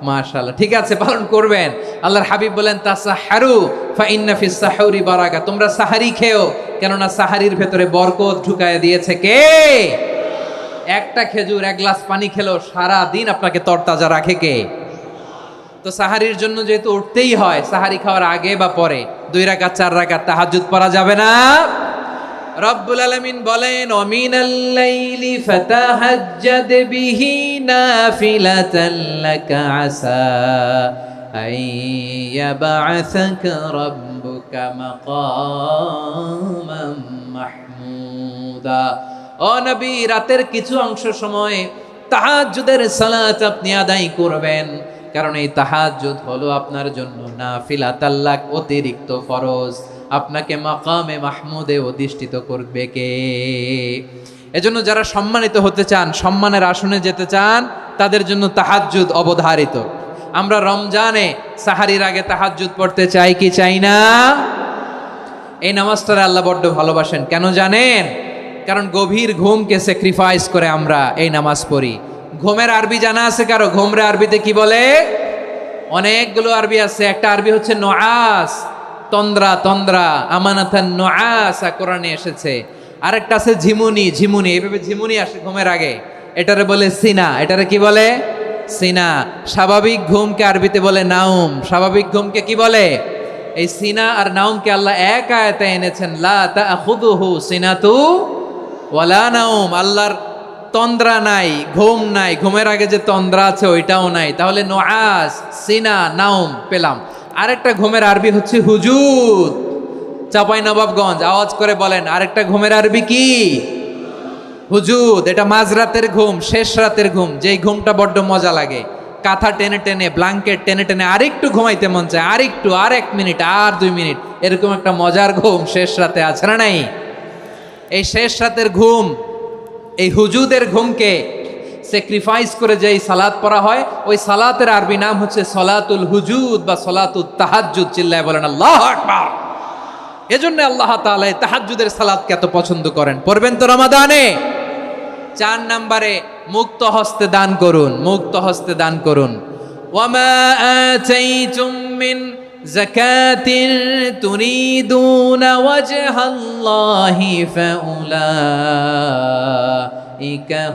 মাশাআল্লাহ, ঠিক আছে, পালন করবেন। আল্লাহর হাবিব বলেন তাসাহারু ফা ইন্না ফিস সাহুরি বারাকা। তোমরা সাহারি খেও, কেননা সাহারির ভেতরে বরকত ঢুকায় দিয়েছে কে? একটা খেজুর 1 গ্লাস পানি খেলো সারা দিন আপনাকে তরতাজা রাখে কে? তো সাহারির জন্য যেহেতু উঠতেই হয়, সাহারি খাওয়ার আগে বা পরে 2 রাকাত 4 রাকাত তাহাজ্জুদ পড়া যাবে না? রব্বুল আলামিন বলেন ওয়ামিনাল লাইলি ফাতাহাজ্জাদ বিহি নাফিলাতান লাকা আসা আইয়াবআসাকা রাব্বুকা মাকামান মাহমুদা। ও নবী, রাতের কিছু অংশ সময় তাহাজ্জুদের সালাত আপনি আদায় করবেন, কারণ এই তাহাজ্জুদ হলো আপনার জন্য নাফিলাতাল লাক, অতিরিক্ত ফরজ। আপনাকে মাকামে মাহমুদে অধিষ্ঠিত করবে কে? এজন্য যারা সম্মানিত হতে চান, সম্মানের আসনে যেতে চান, তাদের জন্য তাহাজ্জুদ অবধারিত। আমরা রমজানে সাহারির আগে তাহাজ্জুদ পড়তে চাই কি চাই না? এই নামাজটারে আল্লাহ বড্ড ভালোবাসেন। কেন জানেন? কারণ গভীর ঘুমকে স্যাক্রিফাইস করে আমরা এই নামাজ পড়ি। ঘুমের আরবি জানা আছে কারো? ঘুমরে আরবিতে কি বলে? অনেকগুলো আরবি আছে। একটা আরবি হচ্ছে নুআস, তন্দ্রা তন্দ্রা, আমানাতান নুআসা কোরআনে এসেছে। আরেকটা আছে ঝিমুনি, ঝিমুনি, এইভাবে ঝিমুনি আসে ঘুমের আগে, এটারে বলে সিনা। এটারে কি বলে? সিনা। স্বাভাবিক ঘুমকে আরবিতে বলে নাউম। স্বাভাবিক ঘুমকে কি বলে? এই সিনা আর নাউমকে আল্লাহ এক আয়াতে এনেছেন, লা তাখুযুহু সিনাতু ওয়ালা নাউম। আল্লাহর তন্দ্রা নাই, ঘুম নাই। ঘুমের আগে যে তন্দ্রা আছে ওইটাও নাই। তাহলে নুআস, সিনা, নাউম পেলাম। আরেকটা ঘুমের আরবি হচ্ছে হুজুদ। চাঁপাইনবাবগঞ্জ আওয়াজ করে বলেন, আরেকটা ঘুমের আরবি কি? হুজুদ। এটা মাঝরাতের ঘুম, শেষ রাতের ঘুম, যেই ঘুমটা বড্ড মজা লাগে। কাঁথা টেনে টেনে, ব্ল্যাঙ্কেট টেনে টেনে আরেকটু ঘুমাইতে মন চায়, আরেকটু, আর 1 মিনিট, আর 2 মিনিট, এরকম একটা মজার ঘুম শেষ রাতে আছে না নাই? এই শেষ রাতের ঘুম, এই হুজুদের ঘুমকে স্যাক্রিফাইস করে যে এই সালাত পড়া হয়, ওই সালাতের আরবি নাম হচ্ছে সলাতুল হুজুদ বা সলাতুত তাহাজ্জুদ। চিল্লায় বলেন আল্লাহু আকবার। এজন্য আল্লাহ তাআলা এই তাহাজ্জুদের সালাতকে এত পছন্দ করেন। পড়বেন তো রমাদানে। 4 নম্বরে মুক্ত হস্তে দান করুন, মুক্ত হস্তে দান করুন। ওয়ামা আতাইতুম মিন যাকাতিন তুরিদুনা ওয়াজহাল্লাহি ফাউলাইকা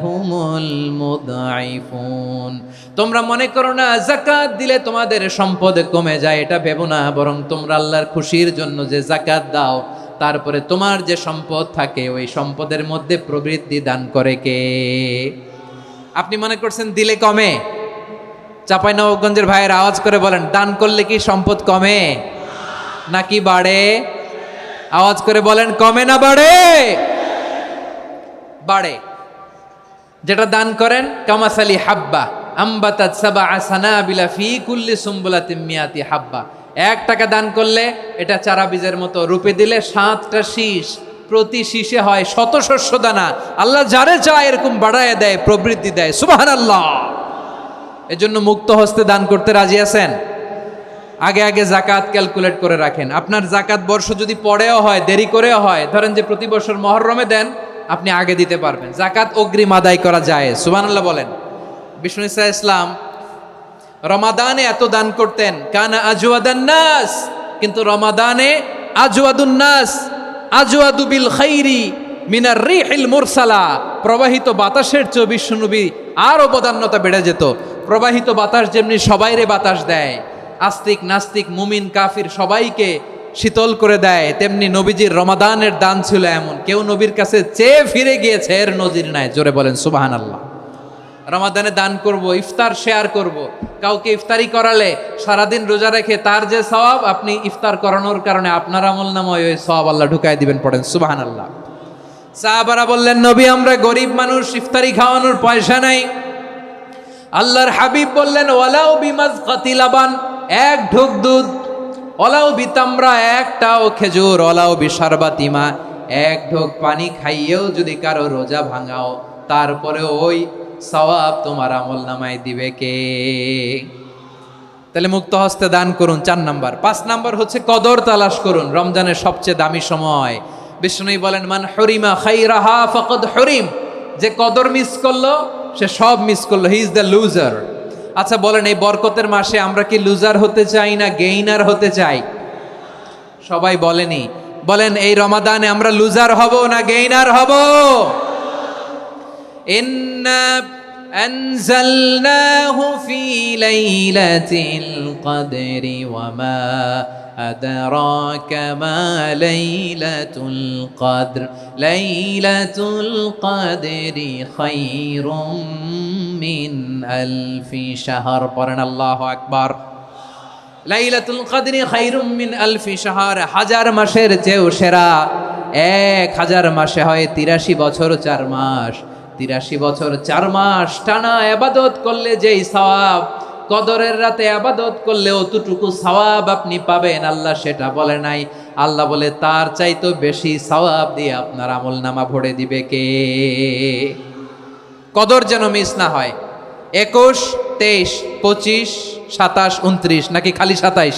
হুমুল মুদঈফুন। তোমরা মনে করো না যাকাত দিলে তোমাদের সম্পদ কমে যায়, এটা ভেবো না, বরং তোমরা আল্লাহর খুশির জন্য যে যাকাত দাও, তারপরে তোমার যে সম্পদ থাকে ওই সম্পদের মধ্যে প্রবৃদ্ধি দান করে কে? আপনি মনে করছেন দিলে কমে? চাঁপাইনবাবগঞ্জের ভাইয়ের আওয়াজ করে বলেন, দান করলে কি সম্পদ কমে নাকি বাড়ে? আওয়াজ করে বলেন, কমে না বাড়ে? বাড়ে। যেটা দান করেন, কামাসালি হাব্বা আম্বাতাত সাবআ সানাবিলা ফি কুল্লি সুম্বুলাতিন মিয়াতি হাব্বা। 1 টাকা দান করলে এটা চারা বীজের মতো, রূপে দিলে 7টা শীষ, প্রতি শীষে হয় 100 শস্য দানা। আল্লাহ যারে চায় এরকম বাড়ায় দেয়, প্রবৃদ্ধি দেয়। সুবহানাল্লাহ। এজন্য মুক্ত হস্তে দান করতে রাজি আছেন? আগে আগে জাকাত ক্যালকুলেট করে রাখেন। আপনার জাকাত বর্ষ যদি পরেও হয়, দেরি করেও হয়, ধরেন যে প্রতি বছর মুহররমে দেন, আপনি আগে দিতে পারবেন। জাকাত অগ্রিম আদায় করা যায়। সুবহানাল্লাহ বলেন। বিষ্ণু ইসা ইসলাম রমাদানে এত দান করতেন, কানা আজওয়াদান নাস, কিন্তু রমাদানে আজওয়াদুন নাস আজওয়াদু বিল খাইরি মিনার রিহিল মুরসালা। প্রবাহিত বাতাসের চেয়ে বিশ্বনবী আরো বদান্যতা বেড়ে যেত। প্রবাহিত বাতাস যেমনি সবাইরে বাতাস দেয়, আস্তিক নাস্তিক মুমিন কাফির সবাইকে শীতল করে দেয়, তেমনি নবীজির রমাদানের দান ছিল এমন, কেউ নবীর কাছে চেয়ে ফিরে গিয়েছে এর নজির নাই। জোরে বলেন সুবহানাল্লাহ। রমাদানে দান করব, ইফতার শেয়ার করব। কাউকে ইফতারি করালে সারাদিন রোজা রেখে তার যে সওয়াব, আপনি ইফতার করানোর কারণে আপনার আমলনামায় ওই সওয়াব আল্লাহ ঢুকায় দিবেন। পড়েন সুবহানাল্লাহ। সাহাবারা বললেন, নবী আমরা গরিব মানুষ, ইফতারি খাওয়ানোর পয়সা নাই। আল্লাহর হাবিব বললেন, ওয়ালাউ বিমাজকাতি লাবান, 1 ঢোক দুধ, ওয়ালাউ বিতামরা, 1টাও খেজুর, ওয়ালাউ বিশারবাতিমা, 1 ঢোক পানি খাইয়েও যদি কারো রোজা ভাঙাও, তারপরে ওই সওয়াব তোমার আমলনামায় দিবে কে? তাহলে মুক্ত হস্তে দান করুন, 4 নাম্বার। 5 নাম্বার হচ্ছে কদর তালাশ করুন। রমজানের সবচেয়ে দামি সময়। বিষ্ণু বলেন, মান হরিমা খাইরাহা ফাকাদ হরিম। যে কদর মিস করলো সে সব মিস করলো, হি ইজ দ্য লুজার। আচ্ছা বলেন, এই বরকতের মাসে আমরা কি লুজার হতে চাই না গেইনার হতে চাই? সবাই বলেনি। বলেন, এই রমাদানে আমরা লুজার হব না গেইনার হব? ইন্না আনজালনাহু ফি লাইলাতিল কদরি ওয়া মা আদরাকা মা লাইলাতুল কদর লাইলাতুল কদরি খায়রুম মিন আলফি শাহর। পড়েন আল্লাহু আকবার। লাইলাতুল কদরি খায়রুম মিন আলফি শাহর, 1000 মাসের চেয়েও সেরা। 1000 মাসে হয় 83 বছর 4 মাস। 83 বছর 4 মাস টানা ইবাদত করলে যেই সওয়াব, কদরের রাতে ইবাদত করলে অতটুকু সওয়াব আপনি পাবেন, আল্লাহ সেটা বলে নাই। আল্লাহ বলে তার চাইতে বেশি সওয়াব দিয়ে আপনার আমলনামা ভরে দিবে কে? কদর যেন মিস না হয়। 21, 23, 25, 27, 29 নাকি খালি 27?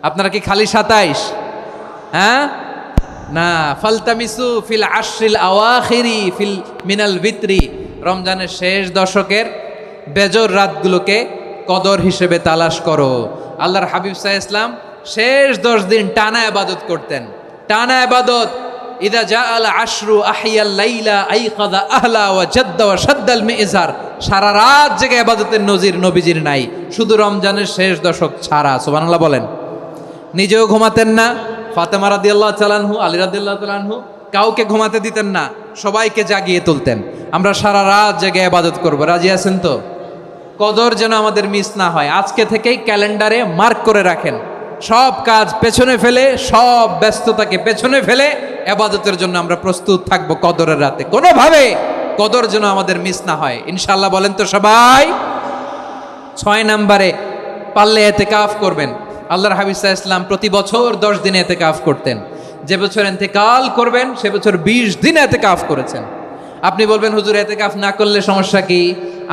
আপনারা কি খালি 27? হ্যাঁ না, ফালতামিসু ফিল আশরিল আওয়াখিরি ফিল মিনাল ভিতরি। রমজানের শেষ দশকের বেজর রাতগুলোকে কদর হিসেবে তালাশ করো। আল্লাহর হাবিব সাল্লাল্লাহু আলাইহি ওয়াসাল্লাম শেষ 10 দিন টানা ইবাদত করতেন, টানা ইবাদত। ইদা জাআল আশরু আহিয়াল লাইলা আইকাযা আহলা ওয়া জাদ্দা ওয়া শাদ্দাল মিজার। সারা রাত জেগে ইবাদতের নজির নবীজির নাই, শুধু রমজানের শেষ দশক ছাড়া। সুবহানাল্লাহ বলেন। নিজেও ঘুমাতেন না। ফাতেমা রাদিয়াল্লাহু তাআলা আনহু, আলী রাদিয়াল্লাহু তাআলা আনহু কাউকে ঘুমাতে দিতেন না, সবাইকে জাগিয়ে তুলতেন। আমরা সারা রাত জেগে ইবাদত করব। রাজি আছেন তো? কদর যেন আমাদের মিস না হয়। আজকে থেকেই ক্যালেন্ডারে মার্ক করে রাখেন। সব কাজ পেছনে ফেলে, সব ব্যস্ততাকে পেছনে ফেলে ইবাদতের জন্য আমরা প্রস্তুত থাকবো কদরের রাতে। কোনোভাবে কদর যেন আমাদের মিস না হয়, ইনশাআল্লাহ। বলেন তো সবাই? 6 নম্বরে পারলে এতেকাফ করবেন। আল্লাহর হাবিব সাল্লাল্লাহু আলাইহি ওয়াসাল্লাম প্রতি বছর 10 দিন এতেকাফ করতেন। যে বছর ইন্তেকাল করবেন সে বছর 20 দিন এতেকাফ করেছেন। আপনি বলবেন হুজুর এতেকাফ না করলে সমস্যা কি?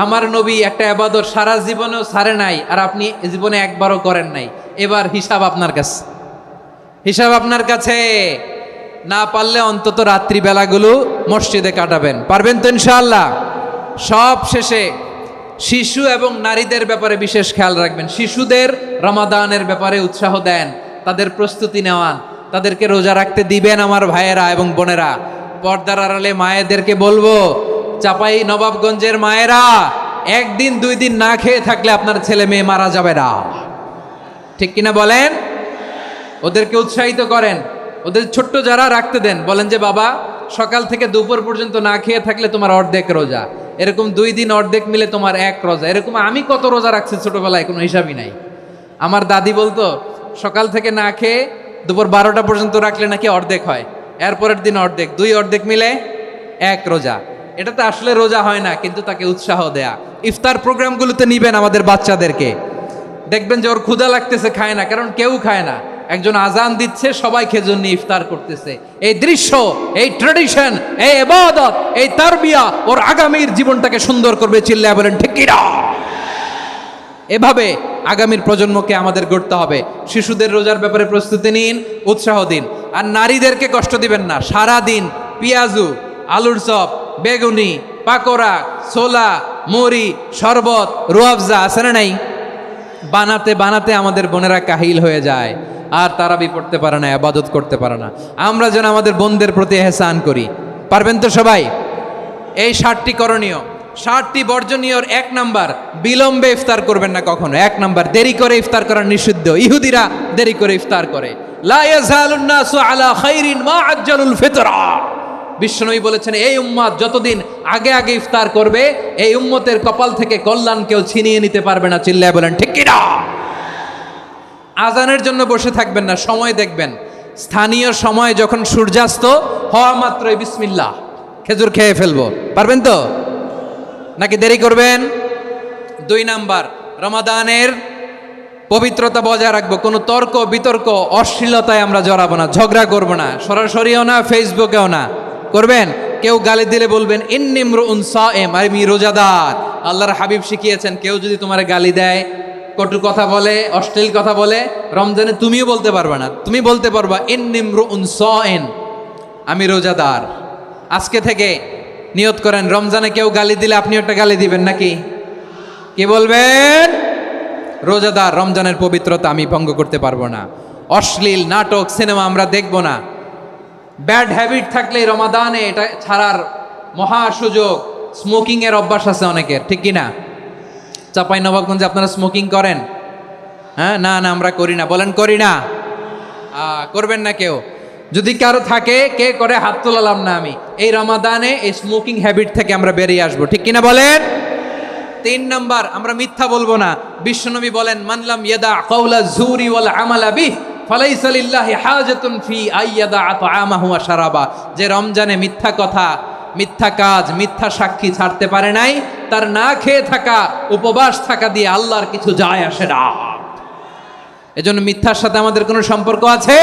আমার নবী একটা ইবাদত সারা জীবনেও ছাড়ে নাই, আর আপনি জীবনে একবারও করেন নাই। এবার হিসাব আপনার কাছে, হিসাব আপনার কাছে। না পারলে অন্তত রাত্রিবেলাগুলো মসজিদে কাটাবেন, পারবেন তো ইনশাআল্লাহ? সব শেষে শিশু এবং নারীদের ব্যাপারে বিশেষ খেয়াল রাখবেন। শিশুদের রমাদানের ব্যাপারে উৎসাহ দেন, তাদের প্রস্তুতি নেওয়ান, তাদেরকে রোজা রাখতে দিবেন। আমার ভাইয়েরা এবং বোনেরা, পর্দার আড়ালে মায়েদেরকে বলবো, চাপাই নবাবগঞ্জের মায়েরা, 1 দিন 2 দিন না খেয়ে থাকলে আপনার ছেলে মেয়ে মারা যাবে না, ঠিক কিনা বলেন? ওদেরকে উৎসাহিত করেন, ওদের ছোট্ট যারা রাখতে দেন, বলেন যে বাবা সকাল থেকে দুপুর পর্যন্ত না খেয়ে থাকলে তোমার অর্ধেক রোজা, এরকম 2 দিন অর্ধেক মিলে তোমার 1 রোজা। এরকম আমি কত রোজা রাখছি ছোটবেলায় কোনো হিসাবই নাই। আমার দাদি বলতো সকাল থেকে না খেয়ে দুপুর 12টা পর্যন্ত রাখলে নাকি অর্ধেক হয়, এরপরের দিন অর্ধেক, 2 অর্ধেক মিলে 1 রোজা। এটা তো আসলে রোজা হয় না, কিন্তু তাকে উৎসাহ দেয়া। ইফতার প্রোগ্রামগুলোতে নিবেন আমাদের বাচ্চাদেরকে, দেখবেন যে ওর ক্ষুধা লাগতেছে, খায় না, কারণ কেউ খায় না। একজন আজান দিচ্ছে, সবাই খেজুর নিয়ে ইফতার করতেছে। এই দৃশ্য, এই ট্র্যাডিশন, এই ইবাদত, এই তারবিয়া ওর আগামীর জীবনটাকে সুন্দর করবে। চিল্লায় বলেন ঠিক কি না? এভাবে আগামীর প্রজন্মকে আমাদের গড়তে হবে। শিশুদের রোজার ব্যাপারে প্রস্তুতি নিন, উৎসাহ দিন। আর নারীদেরকে কষ্ট দিবেন না। সারা দিন পেঁয়াজু, আলুর চপ, বেগুনি, পাকোড়া, ছোলা, মুড়ি, শরবত, রুয়াবজা আছে না নাই, বানাতে বানাতে আমাদের বোনেরা কাহিল হয়ে যায়, আর তারাবি পড়তে পারে না, ইবাদত করতে পারে না। আমরা যেন আমাদের বোনদের প্রতি ইহসান করি, পারবেন তো সবাই? এই 7টি করণীয়, 7টি বর্জনীয়র 1 নাম্বার, বিলম্বে ইফতার করবেন না কখনো। 1 নাম্বার, দেরি করে ইফতার করা নিষিদ্ধ। ইহুদিরা দেরি করে ইফতার করে। লা ইয়াজালুন নাসু আলা খাইরিন মা আজ্জালুল ফিতরা। বিশ্বনবী বলেছেন এই উম্মত যতদিন আগে আগে ইফতার করবে, এই উম্মতের কপাল থেকে কল্যাণ কেউ ছিনিয়ে নিতে পারবে না। চিল্লায় বলেন ঠিক কি না? আজানের জন্য বসে থাকবেন না, সময় দেখবেন। স্থানীয় সময় যখন সূর্যাস্ত হওয়া মাত্রই বিসমিল্লাহ, খেজুর খেয়ে ফেলবো, পারবেন তো? নাকি দেরি করবেন? 2 নাম্বার, রমাদানের পবিত্রতা বজায় রাখবো। কোনো তর্ক বিতর্ক অশ্লীলতায় আমরা জড়াবো না, ঝগড়া করবো না, সরাসরিও না, ফেসবুকেও না। করবেন কেউ গালি দিলে বলবেন ইন্নিমরুন সায়েম, আমি রোজাদার। আল্লাহর হাবিব শিখিয়েছেন কেউ যদি তোমার গালি দেয়, কটু কথা বলে, অশ্লীল কথা বলে, রমজানে তুমিও বলতে পারবে না। তুমি বলতে পারবা ইন্নিমরুন সায়েম, আমি রোজাদার। আজকে থেকে নিয়ত করেন, রমজানে কেউ গালি দিলে আপনি একটা গালি দিবেন নাকি? কি বলবেন? রোজাদার, রমজানের পবিত্রতা আমি ভঙ্গ করতে পারবো না। অশ্লীল নাটক, সিনেমা আমরা দেখব না। ব্যাড হ্যাবিট থাকলে রমাদানে এটা ছাড়ার মহা সুযোগ। স্মোকিং এর অভ্যাস আছে অনেকের, ঠিক কি না? চাপাই নবাবগঞ্জে আপনারা স্মোকিং করেন? হ্যাঁ, না না আমরা করি না। বলেন করি না? করবেন না কেউ? যদি কারো থাকে, কে করে হাত তোলালাম না আমি। এই রমাদানে এই স্মোকিং হ্যাবিট থেকে আমরা বেরিয়ে আসবো, ঠিক কিনা বলেন? 3 নাম্বার, আমরা মিথ্যা বলবো না। বিশ্বনবী বলেন মানলাম ইয়াদা কাওলা যুরি ওয়াল আমালা বিহি ফালাইসা লিল্লাহি হাজাতুন ফি আইয়াদা তাআমাহু ওয়া শারাবা। যে রমজানে মিথ্যা কথা, মিথ্যা কাজ, মিথ্যা সাক্ষী ছাড়তে পারে নাই, তার না খেয়ে থাকা, উপবাস থাকা দিয়ে আল্লাহর কিছু যায় আসে না। এজন্য মিথ্যার সাথে আমাদের কোনো সম্পর্ক আছে?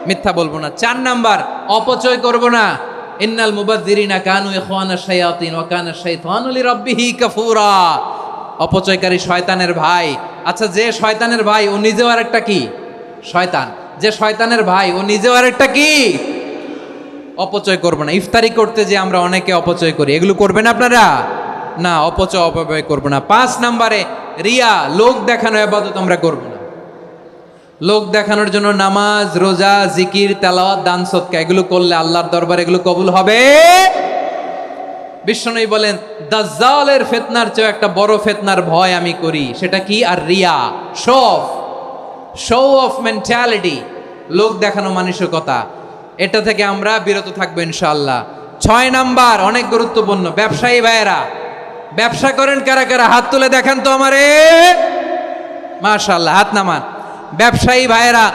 মিথ্যা বলবো না। 4 নাম্বার, অপচয় করব না। ইন্নাল মুবাযযিরিনা কানু ইখওয়ানাশ শায়াতিন ওয়া কানা শাইতানু লিরাব্বিহি কাফুরা। অপচয়কারী শয়তানের ভাই। আচ্ছা, যে শয়তানের ভাই ও নিজেও আরেকটা কি? শয়তান। যে শয়তানের ভাই ও নিজেও আরেকটা কি? অপচয় করব না। ইফতারি করতে যে আমরা অনেকে অপচয় করি, এগুলো করবেন আপনারা? না, অপচয় অপব্যয় করব না। 5 নাম্বারে, রিয়া, লোক দেখানো ইবাদত আমরা করব না। লোক দেখানোর জন্য নামাজ, রোজা, জিকির, তেলাওয়াত, দান, সদকা এগুলো করলে আল্লাহর দরবারে এগুলো কবুল হবে? বিশ্বনবী বলেন দাজ্জালের ফিতনার চেয়ে একটা বড় ফিতনার ভয় আমি করি, সেটা কি? আর রিয়া, শো অফ মেন্টালিটি, লোক দেখানো মানসিকতা। এটা থেকে আমরা বিরত থাকবো ইনশাআল্লাহ। 6 নাম্বার, অনেক গুরুত্বপূর্ণ। ব্যবসায়ী ভাইয়েরা, ব্যবসা করেন কারা কারা? হাত তুলে দেখান তো আমারে। মাশাআল্লাহ, হাত নামান। ব্যবসায়ী ভাইয়েরা,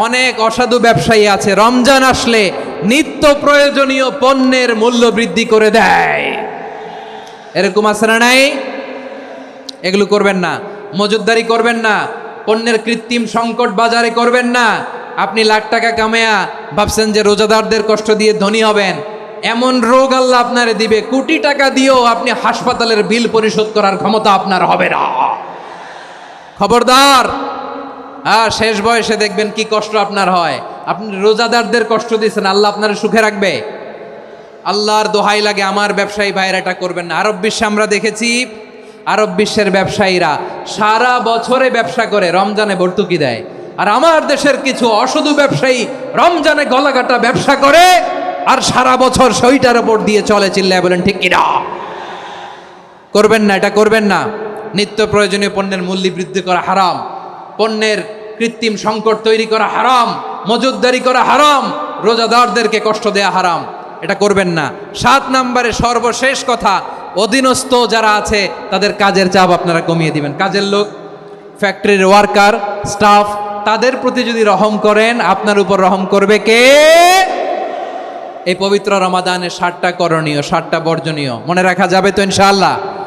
অনেক অসাধু ব্যবসায়ী আছে, রমজান আসলে নিত্য প্রয়োজনীয় পণ্যের মূল্য বৃদ্ধি করে দেয়। এরকম আছে না নাই? এগুলো করবেন না। মজুতদারি করবেন না। পণ্যের কৃত্রিম সংকট বাজারে করবেন না। আপনি লাখ টাকা কামায়া ভাবছেন যে রোজাদারদের কষ্ট দিয়ে ধনী হবেন, এমন রোগ আল্লাহ আপনারে দিবে, কোটি টাকা দিয়েও আপনি হাসপাতালের বিল পরিশোধ করার ক্ষমতা আপনার হবে না। খবরদার। শেষ বয়সে দেখবেন কি কষ্ট আপনার হয়। আপনি রোজাদারদের কষ্ট দিয়েছেন, আল্লাহ আপনার সুখে রাখবে? আল্লাহর দোহাই লাগে, আমার ব্যবসায়ী ভাইয়েরা এটা করবেন না। আরব বিশ্বে আমরা দেখেছি, আরব বিশ্বের ব্যবসায়ীরা সারা বছরে ব্যবসা করে, রমজানে ভর্তুকি দেয়। আর আমার দেশের কিছু অসাধু ব্যবসায়ী রমজানে গলাকাটা ব্যবসা করে আর সারা বছর সইটার উপর দিয়ে চলে। চিল্লায় বলেন ঠিক কিনা? করবেন না, এটা করবেন না। নিত্য প্রয়োজনীয় পণ্যের মূল্য বৃদ্ধি করা হারাম, পণ্যের কৃত্রিম সংকট তৈরি করা হারাম, মজুতদারি করা হারাম, রোজাদারদেরকে কষ্ট দেয়া হারাম, এটা করবেন না। 7 নম্বরে সর্বশেষ কথা, অধীনস্থ যারা আছে তাদের কাজের চাপ আপনারা কমিয়ে দিবেন। কাজের লোক, ফ্যাক্টরির ওয়ার্কার, স্টাফ, তাদের প্রতি যদি রহম করেন, আপনার উপর রহম করবে কে? এই পবিত্র রমাদানের 7টা করণীয়, 7টা বর্জনীয় মনে রাখা যাবে তো ইনশাআল্লাহ?